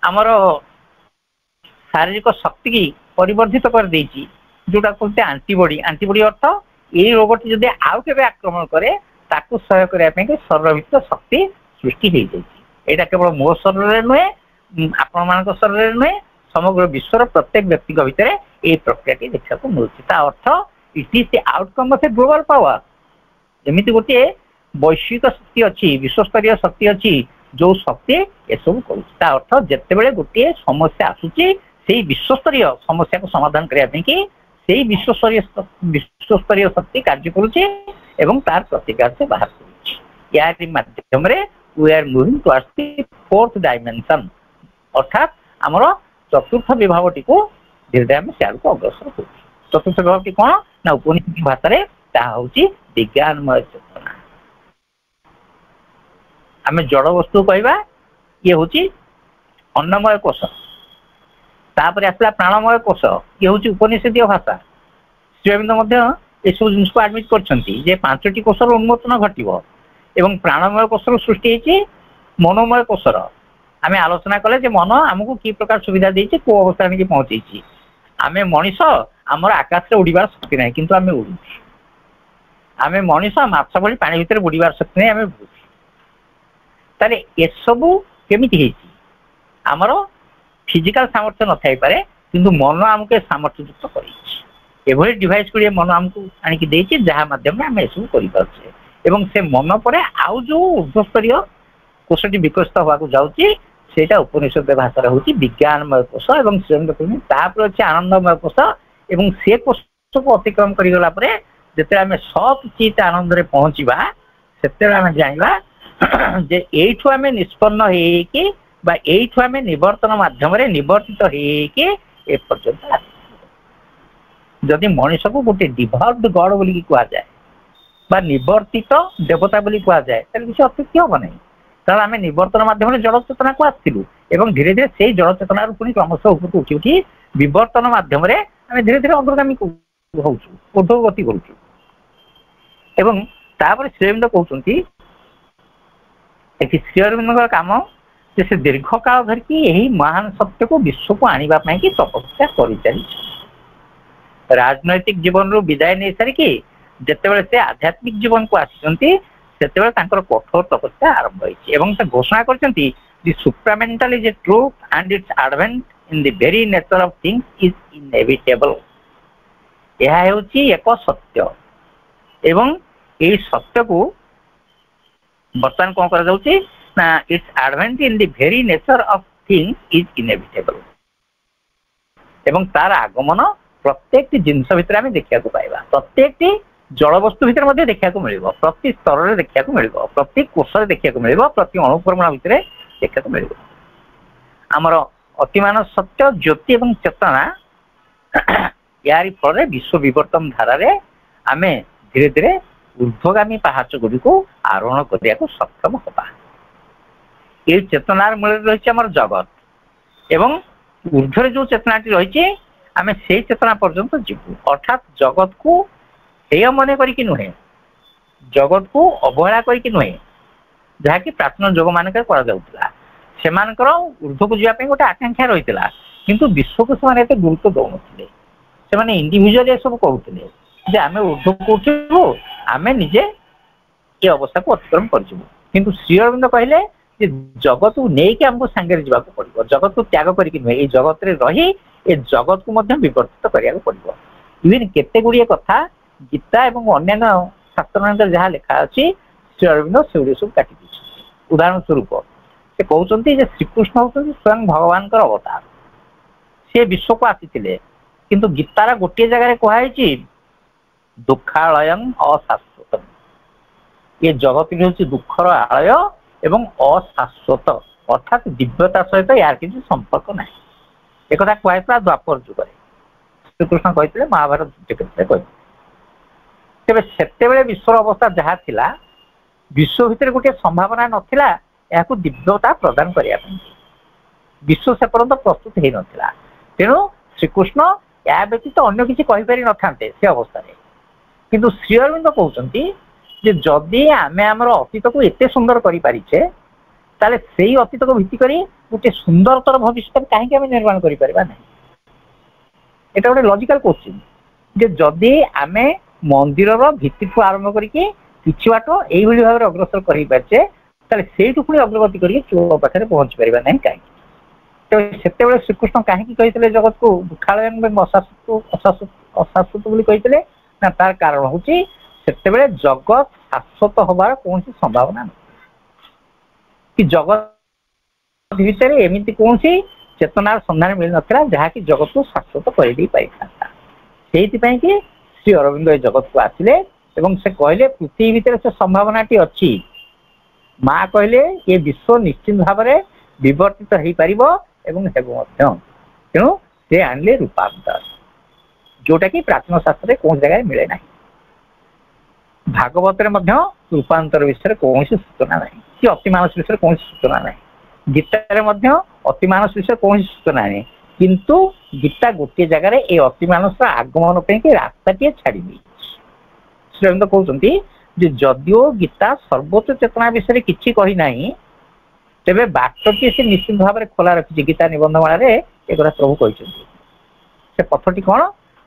ଆମର ଶାରୀରିକ ଶକ୍ତିକି ପରିବର୍ଦ୍ଧିତ କରିଦେଇଛି, ଯୋଉଟା କହୁଛେ ଆଣ୍ଟିବଡି। ଆଣ୍ଟିବଡି ଅର୍ଥ ଏଇ ରୋଗଟି ଯଦି ଆଉ କେବେ ଆକ୍ରମଣ କରେ, ତାକୁ ସହ୍ୟ କରିବା ପାଇଁ ଶରୀର ଭିତରେ ଶକ୍ତି ସୃଷ୍ଟି ହେଇଯାଇଛି एटा केवल मो शरीर नुहे आपण मान शरीर नुहे समग्र विश्वर प्रत्येक व्यक्ति भितर ये प्रक्रिया देखा मिलता अर्थ it is the outcome of a global power जमीती गोटे वैश्विक शक्ति अच्छी विश्वस्तरीय शक्ति अच्छी जो शक्ति एसबू कर अर्थ जिते गोटे समस्या आसूची से विश्वस्तरीय समस्या को समाधान करने से विश्वस्तरीय शक्ति कार्य करुचे एवं तार प्रतिकार से बाहर कर माध्यम we are moving towards the fourth dimension अर्थात आमर चतुर्थ विभाग टी को धीरे धीरे आम सियाड़ को अग्रसर हो चतुर्थ विभाग टी कौन ना उपनिषद भाषा ताहा होची विज्ञानमय चेतना आम जड़ वस्तु कहवा ये होची अन्नमय कोश तापर आसला प्राणमय कोश ये होची उपनिषदीय भाषा श्री अरविंद ये सब जिन को आडमिट कर पांचटी कोशर उन्मोचन घटव एवं प्राणमय कोशर सृष्टि होती मनोमय कोशर आम आलोचना कले जे मन आमको कि प्रकार सुविधा देती को अवस्था में पहुंची आम मनीष आमर आकाश में उड़ार शक्ति ना कि आम उड़ू आम मनीष माछ भली पानी भितर बुड़ार शक्ति नहीं आम बुड़ू ताले एसबू केमिति आमर फिजिकल सामर्थ्य न थाई पारे किंतु मन आमको सामर्थ्य युक्त कर डिवाइस गुड़िया मन आमको आणिकी देछि जहाँ माध्यम आम एसबू करें एवं से मन पर आउ जो ऊर्ध्वस्तरीय कोषटी विकसित होगा जाऊँगी सेटा उपनिषद भाषा हूँ विज्ञानमय कोष एवं तापर अच्छे आनंदमय कोष एवं से कोष को अतिक्रम करगला जिते आम सब चित आनंद में पहुँचा से आम जाना जे एठू आम निष्पन्न होठू आम निवर्तन मध्यम निवर्तित होपर्यंत जदि मनीष को गोटे डिवॉल्व्ड गॉड बोली कहुए बा निवर्तित देवता बोली कहुए किसी अत्युक्ति हम ना कारण आम निवर्तन मध्यम जड़ चेतना को आसलु एवं धीरे धीरे से जड़ चेतना पुणी क्रमश उपरक उठी उठी विवर्तन मध्यम आम धीरे धीरे अग्रगामी ऊर्ध्वगति करुचु एवं तापर श्री अरविंद कहते श्री अरविंद काम से दीर्घ काल धरिकी यही महान सत्य को विश्व को आने की तपस्या कर राजनैतिक जीवन रू विदाय नहीं सारिकी जितेबाला से आध्यात्मिक जीवन को आसी कठोर तपस्या आरंभ होती घोषणा करछंती the supramental is a truth and its advent in the very nature of things is inevitable यह होची एक सत्य एवं ये सत्य को बर्तमान कौन करा जाउची ना it's advent in the very nature of things is inevitable एवं तार आगमन प्रत्येक जिनस भितर आम देखा पाइबा प्रत्येक जड़ वस्तु भितर देखा मिल प्रति स्तर में देखा मिल प्रति कोष देखा मिल प्रति अणुक्रमण भितर देखा मिल आमर अतिमान सत्य ज्योति एवं चेतना यारी फल विश्व विवर्तन धारा आम धीरे धीरे ऊर्ध्वगामी पहाच गुड़ी को आरोहण करने को सक्षम होगा ये चेतनार मूल रही आम जगत एवं ऊर्ध्वर जो चेतनाटी रही आम से चेतना पर्यंत जीवु अर्थात जगत को हेय मन करी नुहे जगत को अवहेला करी नुहे जहाँकि प्राचीन जोग मान से ऊर्ध्व को जावाई गोटे आकांक्षा रही है किंतु विश्व को से गुरुत्व दौन से इंडिविजुअल सब कहते आम ऊर्ध्व को उठू आम निजे ये अवस्था को अतिक्रम कर श्री अरविंद कहले जगत को लेकिन आमको सांगे जावाक पड़ो जगत को त्याग करके नुहे जगत में रही ए जगत को विवर्तित कराया पड़ो इवेन केते गुड़िए कथा गीता एवं अन्य शास्त्र जहाँ लिखा अच्छी श्री अरविंद से सब काटि उदाहरण स्वरूप से कहते श्रीकृष्ण होते स्वयं भगवान अवतार से विश्व को आसी किंतु गीतार गोटे जगह कहुई दुखालय अशाश्वत ये जगत हूँ दुखर आलय एवं अशाश्वत अर्थात दिव्यता सहित यार किसी संपर्क ना एक कहला द्वापर जुगे श्रीकृष्ण कहते महाभारत कहते तेरे विश्वर अवस्था जहाँ थिला विश्व भितर गोटे संभावना नथिला याकू दिव्यता प्रदान करने विश्व से पर्यंत प्रस्तुत हो नाला तेणु श्रीकृष्ण या व्यतीत अन्य किसी कहीपरि न था से अवस्था किंतु श्री अरविंद कहते जदि आम आमर अतीत को एत सुंदर करें ताले से अतीत को भित्ति कर गोटे सुंदरतर भविष्य कहीं आम निर्माण करें ना यहाँ गोटे लॉजिकल क्वेश्चन जे जदि आम मंदिर भित्ति आरंभ करके किसी बाट यही भाव अग्रसर कर पारे ତାହେଲେ ସେଇଠୁ ପୁଣି ଅଗ୍ରଗତି କରିକି ଚୂଳ ପାଖରେ ପହଞ୍ଚି ପାରିବା ନାହିଁ କାହିଁକି? ସେତେବେଳେ ଶ୍ରୀକୃଷ୍ଣ କାହିଁକି କହିଥିଲେ ଜଗତକୁ ଦୁଃଖାଳୟଂ ଅଶାଶ୍ୱତ ବୋଲି କହିଥିଲେ? ନା ତାର କାରଣ ହଉଛି ସେତେବେଳେ ଜଗତ ଶାଶ୍ୱତ ହବାର କୌଣସି ସମ୍ଭାବନା ନାହିଁ, କି ଜଗତ ଭିତରେ ଏମିତି କୌଣସି ଚେତନାର ସନ୍ଧାନ ମିଳିନଥିଲା ଯାହାକି ଜଗତକୁ ଶାଶ୍ୱତ କରିଦେଇ ପାରିଥାନ୍ତା। ସେଇଥିପାଇଁ କି ଶ୍ରୀ ଅରବିନ୍ଦ ଏ ଜଗତକୁ ଆସିଲେ ଏବଂ ସେ କହିଲେ ପୃଥିବୀ ଭିତରେ ସେ ସମ୍ଭାବନାଟି ଅଛି। ମା କହିଲେ ଏ ବିଶ୍ୱ ନିଶ୍ଚିତ ଭାବରେ ବିବର୍ତ୍ତିତ ହେଇପାରିବ ଏବଂ ହେବ ମଧ୍ୟ। ତେଣୁ ସେ ଆଣିଲେ ରୂପାନ୍ତର, ଯୋଉଟା କି ପ୍ରାଚୀନ ଶାସ୍ତ୍ରରେ କୌଣସି ଜାଗାରେ ମିଳେ ନାହିଁ। ଭାଗବତରେ ମଧ୍ୟ ରୂପାନ୍ତର ବିଷୟରେ କୌଣସି ସୂଚନା ନାହିଁ, କି ଅତିମାନସ ବିଷୟରେ କୌଣସି ସୂଚନା ନାହିଁ। ଗୀତାରେ ମଧ୍ୟ ଅତିମାନସ ବିଷୟରେ କୌଣସି ସୂଚନା ନାହିଁ, କିନ୍ତୁ ଗୀତା ଗୋଟିଏ ଜାଗାରେ ଏ ଅତିମାନସର ଆଗମନ ପାଇଁ ରାସ୍ତାଟିଏ ଛାଡି ଦେଇଛି। ଶ୍ରୀଅରବିନ୍ଦ କହୁଛନ୍ତି ଯେ ଯଦିଓ ଗୀତା ସର୍ବୋଚ୍ଚ ଚେତନା ବିଷୟରେ କିଛି କହିନାହିଁ, ତେବେ ବାଟଟି ସେ ନିଶ୍ଚିତ ଭାବରେ ଖୋଲା ରଖିଛି। ଗୀତା ନିବନ୍ଧମାଳାରେ ଏଗୁଡ଼ା ପ୍ରଭୁ କହିଛନ୍ତି। ସେ ପଥଟି କଣ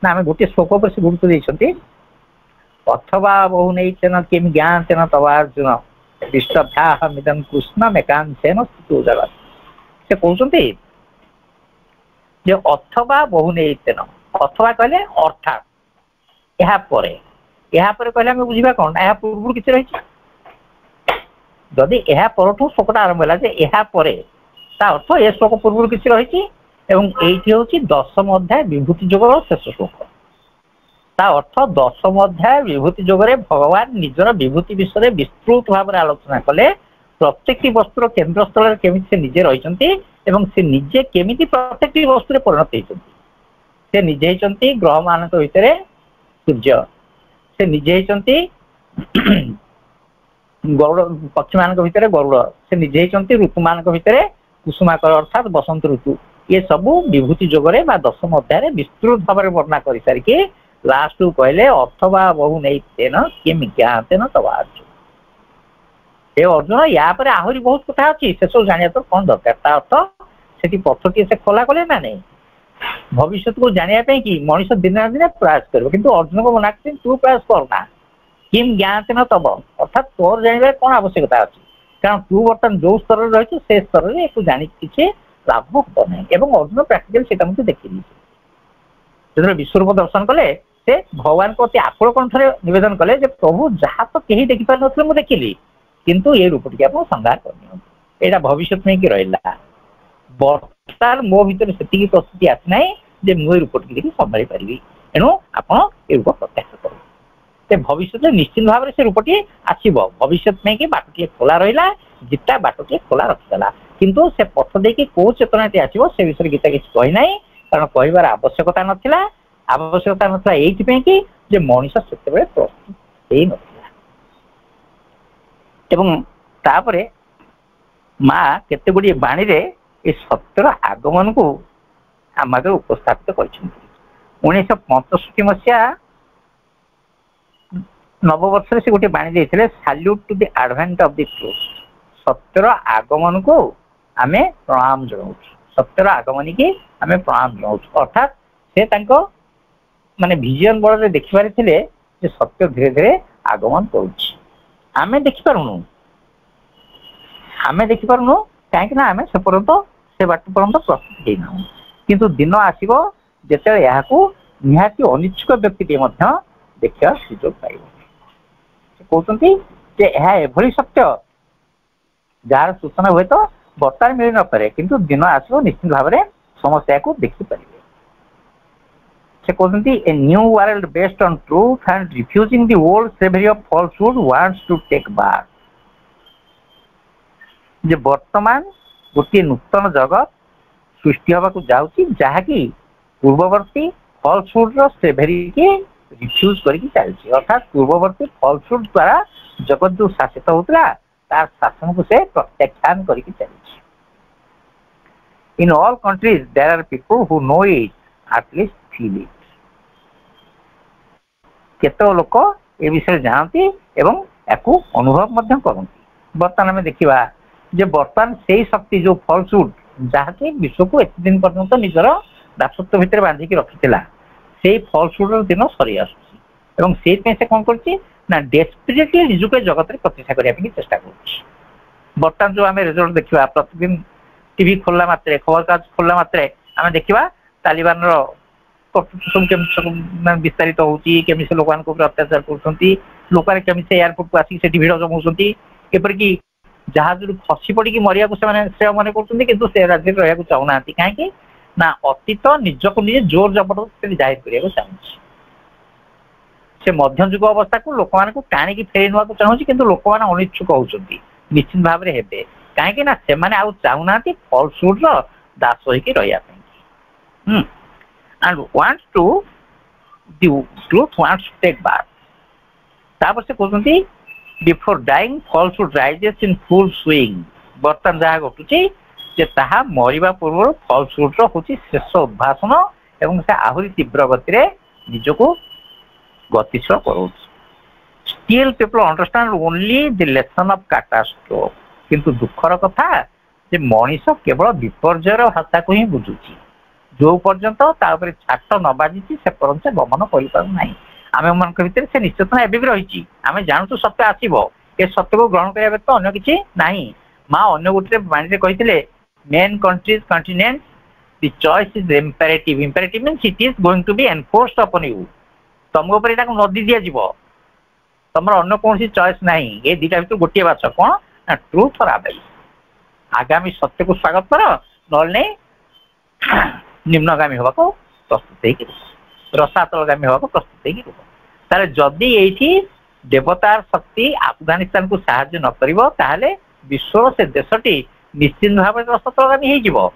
ନା ଆମେ ଗୋଟିଏ ଶ୍ଲୋକ ଉପରେ ସେ ଗୁରୁତ୍ୱ ଦେଇଛନ୍ତି। ଅଥବା ବହୁ ନେଇଚେନ କିମ୍ ଜ୍ଞାତେନ ତବାର୍ଜୁନ ବିଷ୍ଟଭ୍ୟାହମିଦଂ କୃଷ୍ଣମ୍ ଏକାଂଶେନ ସ୍ଥିତୋ ଜଗତ୍। ସେ କହୁଛନ୍ତି ଯେ ଅଥବା ବହୁ ନେଇଚେନ, ଅଥବା କହିଲେ ଅର୍ଥାତ୍ ଏହା ପରେ, ଏହା ପରେ କହିଲେ ଆମେ ବୁଝିବା କଣ? ଏହା ପୂର୍ବରୁ କିଛି ରହିଛି। ଯଦି ଏହା ପରଠୁ ଶ୍ଲୋକଟା ଆରମ୍ଭ ହେଲା ଯେ ଏହା ପରେ, ତା ଅର୍ଥ ଏ ଶ୍ଲୋକ ପୂର୍ବରୁ କିଛି ରହିଛି ଏବଂ ଏଇଠି ହଉଛି 10ମ ଅଧ୍ୟାୟ ବିଭୂତି ଯୋଗର ଶେଷ ଶ୍ଲୋକ। ତା ଅର୍ଥ 10ମ ଅଧ୍ୟାୟ ବିଭୂତି ଯୋଗରେ ଭଗବାନ ନିଜର ବିଭୂତି ବିଷୟରେ ବିସ୍ତୃତ ଭାବରେ ଆଲୋଚନା କଲେ। ପ୍ରତ୍ୟେକଟି ବସ୍ତୁର କେନ୍ଦ୍ରସ୍ଥଳରେ କେମିତି ସେ ନିଜେ ରହିଛନ୍ତି ଏବଂ ସେ ନିଜେ କେମିତି ପ୍ରତ୍ୟେକଟି ବସ୍ତୁରେ ପରିଣତ ହେଇଛନ୍ତି। ସେ ନିଜେ ହେଇଛନ୍ତି ଗ୍ରହ ମାନଙ୍କ ଭିତରେ ସୂର୍ଯ୍ୟ, ସେ ନିଜେ ହେଇଛନ୍ତି ଗରୁଡ, ପକ୍ଷୀ ମାନଙ୍କ ଭିତରେ ଗରୁଡ, ସେ ନିଜେ ହେଇଛନ୍ତି ଋତୁ ମାନଙ୍କ ଭିତରେ କୁସୁମାକର ଅର୍ଥାତ୍ ବସନ୍ତ ଋତୁ। ଏ ସବୁ ବିଭୂତି ଯୋଗରେ ବା 10ମ ଅଧ୍ୟାୟରେ ବିସ୍ତୃତ ଭାବରେ ବର୍ଣ୍ଣନା କରିସାରିକି ଲାଷ୍ଟକୁ କହିଲେ ଅଥବା ବହୁ ନେଇତେନ କିମ୍ ଜ୍ଞାତେନ ତବାର୍ଜୁନ। ଏ ଅର୍ଜୁନ ୟା ପରେ ଆହୁରି ବହୁତ କଥା ଅଛି, ସେସବୁ ଜାଣିବା ତ କଣ ଦରକାର? ତା ଅର୍ଥ ସେଠି ପଥଟିଏ ସେ ଖୋଲା କଲେ ନା ନାଇଁ? ଭବିଷ୍ୟତକୁ ଜାଣିବା ପାଇଁ କି ମଣିଷ ଦିନେ ନା ଦିନେ ପ୍ରୟାସ କରିବ, କିନ୍ତୁ ଅର୍ଜୁନକୁ ମନା କରିଛନ୍ତି ତୁ ପ୍ରୟାସ କରନା। କିମ୍ ଜ୍ଞାତେନ ତବ ଅର୍ଥାତ୍ ତୋର ଜାଣିବାରେ କଣ ଆବଶ୍ୟକତା ଅଛି? କାରଣ ତୁ ବର୍ତ୍ତମାନ ଯୋଉ ସ୍ତରରେ ରହିଛୁ ସେ ସ୍ତରରେ ଏକୁ ଜାଣିକି କିଛି ଲାଭ ହବ ନାହିଁ। ଏବଂ ଅର୍ଜୁନ ପ୍ରାକ୍ଟିକାଲି ସେଟା ମଧ୍ୟ ଦେଖିଦେଇଛି। ଯେତେବେଳେ ବିଶ୍ୱରୂପ ଦର୍ଶନ କଲେ ସେ ଭଗବାନଙ୍କ ଅତି ଆକୁଳ କଣ୍ଠରେ ନିବେଦନ କଲେ ଯେ ପ୍ରଭୁ ଯାହା ତ କେହି ଦେଖିପାରିନଥିଲେ ମୁଁ ଦେଖିଲି, କିନ୍ତୁ ଏ ରୂପଟିକୁ ଆପଣ ସଂହାର କରିନିଅନ୍ତୁ। ଏଇଟା ଭବିଷ୍ୟତ ନେଇକି ରହିଲା। ବର୍ତ୍ତମାନ ମୋ ଭିତରେ ସେତିକି ପ୍ରସ୍ତୁତି ଆସିନାହିଁ ଯେ ମୁଁ ଏ ରୂପଟିକୁ ଦେଖି ସମ୍ଭାଳି ପାରିବି, ଏଣୁ ଆପଣ ଏ ରୂପ ପ୍ରତ୍ୟାଖ୍ୟାନ କରନ୍ତୁ। ସେ ଭବିଷ୍ୟତରେ ନିଶ୍ଚିତ ଭାବରେ ସେ ରୂପଟି ଆସିବ। ଭବିଷ୍ୟତ ନେଇକି ବାଟଟିଏ ଖୋଲା ରହିଲା, ଗୀତା ବାଟଟିଏ ଖୋଲା ରଖିଦେଲା, କିନ୍ତୁ ସେ ପଥ ଦେଇକି କୋଉ ଚେତନାଟି ଆସିବ ସେ ବିଷୟରେ ଗୀତା କିଛି କହିନାହିଁ। କାରଣ କହିବାର ଆବଶ୍ୟକତା ନଥିଲା। ଆବଶ୍ୟକତା ନଥିଲା ଏଇଥିପାଇଁ କି ଯେ ମଣିଷ ସେତେବେଳେ ପ୍ରସ୍ତୁତ ହେଇନଥିଲା। ଏବଂ ତାପରେ ମା କେତେ ଗୁଡିଏ ବାଣୀରେ ଏ ସତ୍ୟର ଆଗମନକୁ ଆମ ଆଗରେ ଉପସ୍ଥାପିତ କରିଛନ୍ତି। 1965 ମସିହା ନବବର୍ଷରେ ସେ ଗୋଟିଏ ବାଣୀ ଦେଇଥିଲେ, salute to the advent of the truth. ସତ୍ୟର ଆଗମନକୁ ଆମେ ପ୍ରଣାମ ଜଣାଉଛୁ, ସତ୍ୟର ଆଗମନୀକି ଆମେ ପ୍ରଣାମ ଜଣାଉଛୁ। ଅର୍ଥାତ୍ ସେ ତାଙ୍କ ମାନେ ଭିଜନ ବଳରେ ଦେଖିପାରିଥିଲେ ଯେ ସତ୍ୟ ଧୀରେ ଧୀରେ ଆଗମନ କରୁଛି। ଆମେ ଦେଖିପାରୁନୁ କାହିଁକି ନା ଆମେ ସେ ପର୍ଯ୍ୟନ୍ତ ସେ ବାଟ ପର୍ଯ୍ୟନ୍ତ ପ୍ରସ୍ତୁତ ହେଇନାହୁଁ। କିନ୍ତୁ ଦିନ ଆସିବ ଯେତେବେଳେ ଏହାକୁ ନିହାତି ଅନିଚ୍ଛୁକ ବ୍ୟକ୍ତିଟିଏ ମଧ୍ୟ ଦେଖିବାର ସୁଯୋଗ ପାଇବ। ସେ କହୁଛନ୍ତି ଯେ ଏହା ଏଭଳି ସତ୍ୟ ଯାହାର ସୂଚନା ହୁଏତ ବର୍ତ୍ତମାନ ମିଳିନପାରେ, କିନ୍ତୁ ଦିନ ଆସିବ ନିଶ୍ଚିତ ଭାବରେ ସମସ୍ତେ ଏହାକୁ ଦେଖିପାରିବେ। ସେ କହୁଛନ୍ତି a new world based on truth and refusing the old slavery of falsehood wants to take back. ଯେ ବର୍ତ୍ତମାନ ଗୋଟିଏ ନୂତନ ଜଗତ ସୃଷ୍ଟି ହେବାକୁ ଯାଉଛି ଯାହାକି ପୂର୍ବବର୍ତ୍ତୀ ଫଲସହୁଡର ସ୍ଲେଭରିକି ରିଫ୍ୟୁଜ କରିକି ଚାଲିଛି। ଅର୍ଥାତ୍ ପୂର୍ବବର୍ତ୍ତୀ ଫଲସହୁଡ ଦ୍ୱାରା ଜଗତ ଯୋଉ ଶାସିତ ହଉଥିଲା ତାର ଶାସନକୁ ସେ ପ୍ରତ୍ୟାଖ୍ୟାନ କରିକି ଚାଲିଛି। In all countries there are people who know it at least feel it. କେତେକ ଲୋକ ଏ ବିଷୟରେ ଜାଣନ୍ତି ଏବଂ ଏହାକୁ ଅନୁଭବ ମଧ୍ୟ କରନ୍ତି। ବର୍ତ୍ତମାନ ଆମେ ଦେଖିବା ଯେ ବର୍ତ୍ତମାନ ସେଇ ଶକ୍ତି ଯୋଉ ଫଲସହୁଡ ଯାହାକି ବିଶ୍ୱକୁ ଏତେ ଦିନ ପର୍ଯ୍ୟନ୍ତ ନିଜର ଦାସତ୍ୱ ଭିତରେ ବାନ୍ଧିକି ରଖିଥିଲା, ସେଇ ଫଲସହୁଡର ଦିନ ସରି ଆସୁଛି ଏବଂ ସେଇଥିପାଇଁ ସେ କଣ କରୁଛି ନା ଡେସ୍ପରେଟଲି ନିଜକୁ ଜଗତରେ ପ୍ରତିଷ୍ଠା କରିବା ପାଇଁ ଚେଷ୍ଟା କରୁଛି। बर्तमान जो आम रिजल्ट देखा प्रतिदिन टीवी खोलला मात्रे खबर कागज खोलला मात्रे आम देखा तालिबान सब विस्तारित होती केमी से लोक अत्याचार कर लोक केमी से एयरपोर्ट को आसिक भिड़ जमाऊँ एपरिक जहाज खसी पड़ी मरिया श्रेय मन कर राज्य रहा चाहूना कहीं ना अतीत निजक निजे जोर जबरदस्त जाहिर करने चाहूँ से मध्ययुग अवस्था को लोक मान टाणी फेरी ना चाहूँगी कि लोक मैंने अनिच्छुक होती निश्चित भाव में हेबे कहीं से चाहूना फलसुड दास होकर रहा and wants to the truth wants to take birth तापर से कहते before dying falsehood rises in full swing बर्तमान जहाँ घटुची जे ताहा मरिबा पूर्व falsehood रो होची शेष उद्भाषण एवं से आहुरी तीव्र गति रे निजको गतिशील करूछ still people understand only the lesson of catastrophe किंतु दुखर कथा जे मनीष केवल विपर्जयर भाषा को ही बुझुची जो पर्यंत छाट न बाजी से पर्यंत गमन करना आम मान भितर से निश्चेतना एवं भी रही आम जानू सत्य आसो ए सत्य को ग्रहण करने तो अन्य किसी ना माँ अन्न गोटे बाणी कहते men countries continent the choice is imperative imperative means it is going to be enforced upon you तुम ऊपर नदी दि जाव तुम अन्न कौन चॉइस ना ये दुटा भर गोटे बाच कौन ना ट्रूथ और आवेल आगामी सत्य को स्वागत कर ना निम्नगामी होगा प्रस्तुत रसातलगामी होगा प्रस्तुत ताले जदि ये देवतार शक्ति अफगानिस्तान को साहाय्य न करें विश्वर से देशटी निश्चित भाव में रसातलगामी हो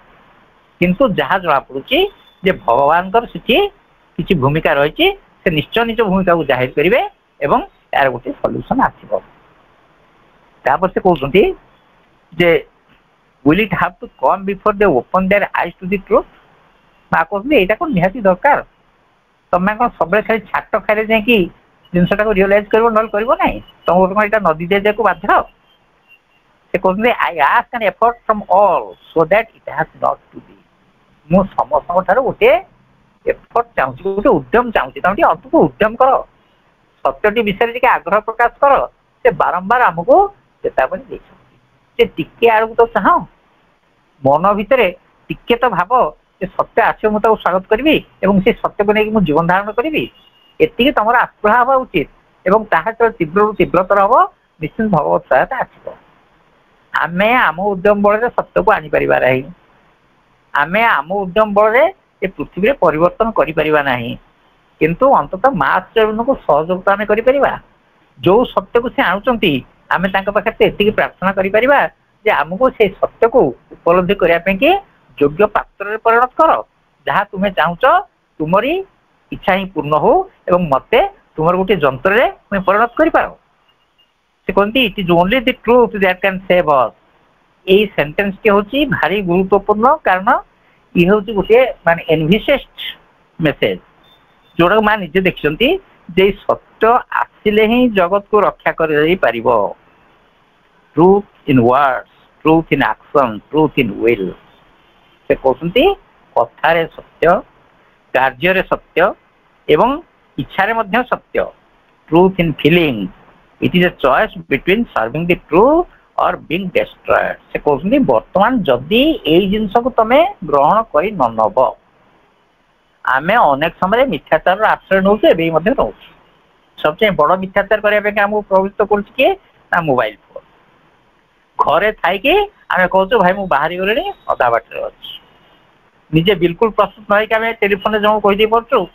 किंतु जहाँ जना पड़ी जे भगवान किसी भूमिका रही से निश्चय निज भूमिका को जाहिर करेंगे एवं यार गोटे सल्यूशन आसो से कहते जे will it have to come before they open their eyes to the truth माँ कहते यहाँ कौन निहाती दरकार तुम कौन सब खाली छाट खाई जा जिनसा रियलाइज कर ना तुम यहाँ नदी दे जाए बाध्य से कहते I ask an effort from all so that it has not to be मु समस्त गोटे एफर्ट चाहूँ गोटे उद्यम चाहूँ तुम अंत को उद्यम कर सत्यटी विषय टे आग्रह प्रकाश कर से बारंबार आमको चेतावनी टिके आड़ तो चाह मन भितर टिके तो भाव जे सत्य आसो मुझे स्वागत करी और से सत्य को लेकिन जीवन धारण करी एति तुम आग्रह हवा उचित और ताहा तीव्र तीव्रतर हम निश्चित भगवत सहायता आसो आम आम उद्यम बल सत्य को आनीपर ना आम आम उद्यम बल ये पृथ्वी परिवर्तन करना किंतु अंततः माँ को सहयोग आम कर जो सत्य को सी आणुंट आम पाखे एति प्रार्थना कर आमको से सत्य को उपलब्धि करने योग्य पात्र परिणत कर जहाँ तुम्हें चाहूच तुमरी इच्छा ही पूर्ण हो एवं मते तुम गोटे जंत्र में परिणत कर कहते it is only the truth that can save us यही सेंटेंस टी हूँ भारी गुरुत्वपूर्ण कारण ये हूँ गोटे माने एनविसेस्ड मेसेज जोड़ा माँ निजे देखते जे सत्य आसिले ही जगत को रक्षा कर truth in words truth in action truth in will say कहते कथारे सत्य कार्य सत्य एवं इच्छा सत्य truth in feeling it is a choice between serving the truth और बीइंग डिस्ट्रॉयड से कहते वर्तमान जदि यही जिनस को तुम ग्रहण कर नब आम अनेक समय मिथ्याचार आश्रय नौ नौ सबसे बड़ मिथ्याचार करने आमको प्रवृत्त कर मोबाइल फोन घरे थी आम कहूँ भाई मुझे बाहरी गले अधा बाटर अच्छी निजे बिल्कुल प्रस्तुत न टेलीफोन जो कहीदे पार्छु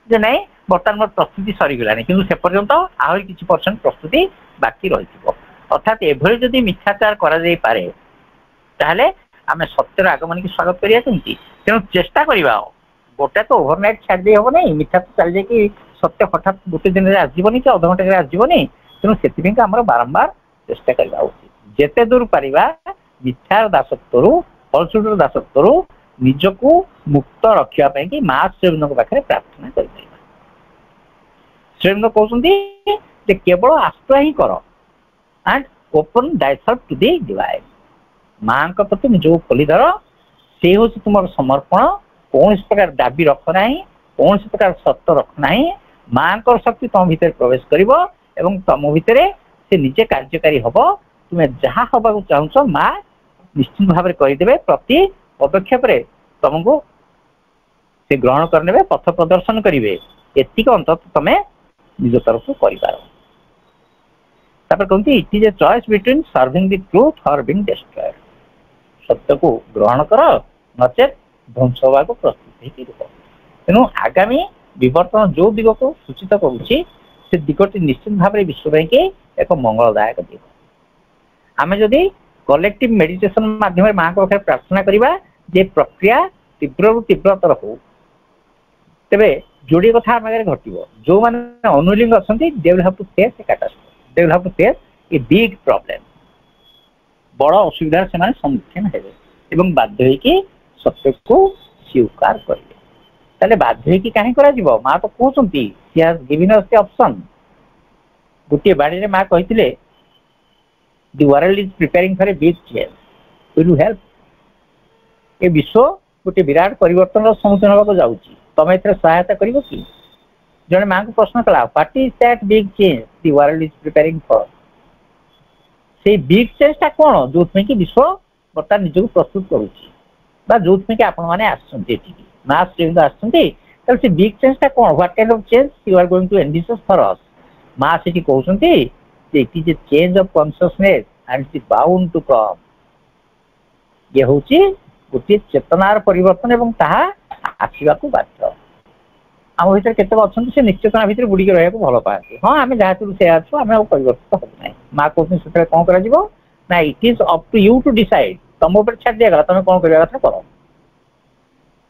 जे नहीं बर्तमान मोर प्रस्तुति सरीगला कि से पर्यंत आहरी किसी परसेंट प्रस्तुति बाकी रही अर्थात एभली जदि मिथ्याचार करें आम सत्यर आगमन की स्वागत करिया केमती तेणु चेष्टा करवा गोटे तो ओभरनाइट छाड़ी हम ना मिथ्या तो चल जाए सत्य हठात गोटे दिन में आसबनी कि अधघंटे आसबनी तेणु से बारंबार चेष्टा करवा उचित जेते दूर पारिबा मिथ्यार दासत्व फलसुडर दासत्व निजको मुक्त रखापी कि माँ श्रीरविंद पाखे प्रार्थना कर श्रीरविंद कहते केवल आश्रय ही कर and open thyself to the divine माँ प्रति निजको खोलीधर से हूँ तुम समर्पण कौन प्रकार दाबी रखना कौन प्रकार सत्य रखना माँ शक्ति तुम भीतर प्रवेश कर तुम भीतर से निजे कार्यकारी हम तुम जहाँ हवा चाहूच माँ निश्चित भाव में करदे प्रति पदक्षेप तुमको से ग्रहण करने पथ प्रदर्शन करेंगे एतिक अंत तुम निज तरफ कर कहते it is a choice between serving the truth और बीइंग डिस्ट्रॉयड सत्य को ग्रहण कर नचेत ध्वंस होगा प्रस्तुत हो तेणु आगामी विवर्तन जो दिग को सूचित करुच्ची से दिगटी निश्चित भाव में विश्व एक मंगलदायक दिग आम जदि कलेक्टिव मेडिटेशन माध्यम माँ को प्रार्थना करवा जे प्रक्रिया तीव्र तीव्रतर हो तेरे जोड़ी कथा आम आगे घटो जो मैंने अनविलिंग अच्छा they will have to face a catastrophe they will have to face a big problem बड़ असुविधार से सम्मुखीन हेबे एवं बाध्य होइके सत्य को स्वीकार करेंगे ताले बाध्य होइके काहे करा जीवो माँ तो कहउछंती she has given us the option गोटे बाड़ी रे माँ कहिथिले the world is preparing for a big change will you help ए विश्व गोटे विराट परिवर्तन सम्मुखीन होगा जाउची तमे एथरे सहायता करिवो कि जने माँ को प्रश्न कला what is that big change the world is preparing for से बिग चेंजटा कौन जो कि विश्व बर्तमान निजक प्रस्तुत करुच्ची जो कि आपण मैंने आस बिग चेंजटा कौन what kind of change you are going to envisage for us माँ से कहते it is a change of consciousness and it is bound to come ये हूँ गोटे चेतनार परिवर्तन एवं ताहा आसवा बाध्य आम भर केत अच्छा से निश्चेतना भितर बुड़िक रहा भल पाती हाँ आम जहाँ से आम परिवर्तित हो ना माँ कहते से कौन कर it is up to you to decide तुम ऊपर छाड़ दिया तुम कौन करवा कथा कर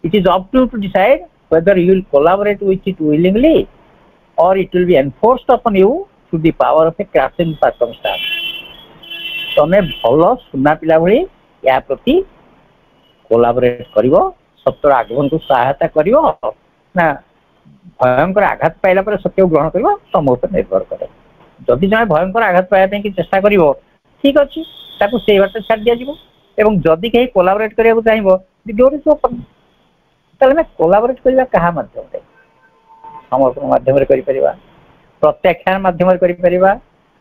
it is up to you to decide whether you will collaborate with it willingly or it will be enforced upon you through the power of a crashing circumstance तमें भल सुना पिला भली या प्रति कोलाबोरेट करिवो सत्यर आगमन को सहायता करिवो ना भयंकर आघात पाइला पर सत्य ग्रहण करिवो तुम ऊपर निर्भर करे जदि जने भयंकर आघात पाइबा कि चेष्टा करिवो ठीक अछि ताको से बाटे छाड़ दिया जिवो एवं जदि कहीं कोलाबोरेट करिया चाहिए दि डोर इज ओपन ताले कोलाबोरेट करवा कहा माध्यम रे समर्पण माध्यम रे करि परिबा प्रत्याख्यान माध्यम रे करि परिबा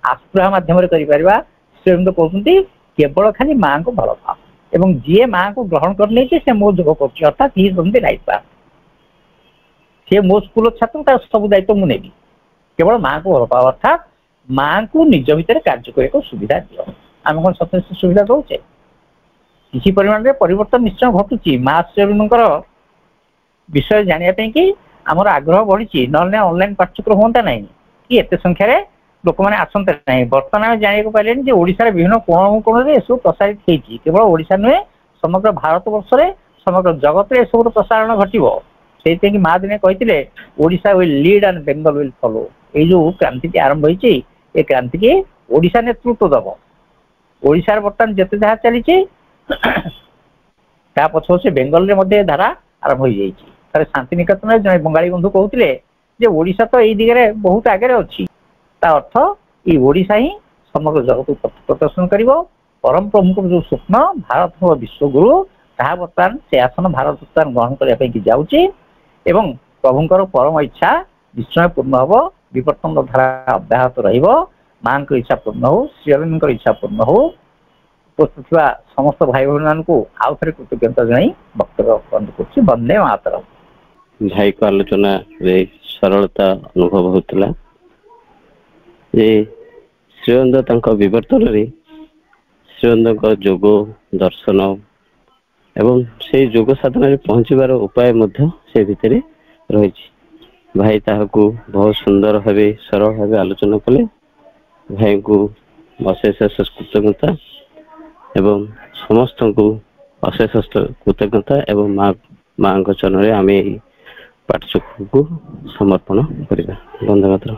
आस्प्रहा माध्यम रे करि परिबा स्वयं तो कहउंती केवल खाली मां को भल पा एवं जे मां को ग्रहण करने से मो जोग करछि अर्थात ही बंदे राइट पा से मो स्कूल छात्र ता सब दायित्व मु नेबी केवल मां को भल पा अर्थात मां को निज भीतर कार्य करे को सुविधा दियो आम कौन सत्य सुविधा दौचे किसी परिमाण में परिवर्तन निश्चय घटुची मास्टर विषय जानापी कि आमर आग्रह बढ़ी ना ऑनलाइन पाठ्यक्रम होता ना कि एत संख्यार लोक मैंने आसते ना बर्तमान आम जाना पारे ओडिशार विभिन्न कोण कोण में सब प्रसारित होती केवल ओडिशा नुहे समग्र भारत वर्ष में समग्र जगत में सब प्रसारण घटो से माँ दिने कहते Odisha will lead and Bengal will follow ये जो क्रांति आरंभ होती ये क्रांति की ओडिशा नेतृत्व दब ओडिशार बर्तमान जिते जहाँ चली पछ से बेंगल में धारा आरंभ हो जाए शांति निकेतन जन बंगाली बंधु कहते ओडिशा तो यही दिगरे बहुत आगे अच्छी अर्थ ये ओडिशा ही समग्र जगत को प्रदर्शन कर परम प्रमुख जो स्वप्न भारत विश्वगुरु ताहा बर्तमान से आसन भारत बर्तमान ग्रहण करने जाऊँगी एवं प्रभुंर परम इच्छा निश्चय पूर्ण हम विवर्तन धारा अब्याहत माँ को इच्छा पूर्ण हो श्रीअरविंद इच्छा पूर्ण हो उपस्थित समस्त भाई भौन को आउ थे कृतज्ञता जन वक्तव्य बंद कर वंदे मातरम भाई को आलोचना रे सरलता अनुभव होता श्रीअरविंद विवर्तन रे श्रीअरविंद जोग दर्शन एवं से जोग साधन पहुँचबार उपाय से भितर रही भाई ताहाकू बहुत सुंदर भाव सरल भाव आलोचना कले भाई को अशेष अशेष कृतज्ञता एवं समस्त को अशेष कृतज्ञता एवं माँ चरण में आम पाठचक्र को समर्पण करवा। धन्यवाद।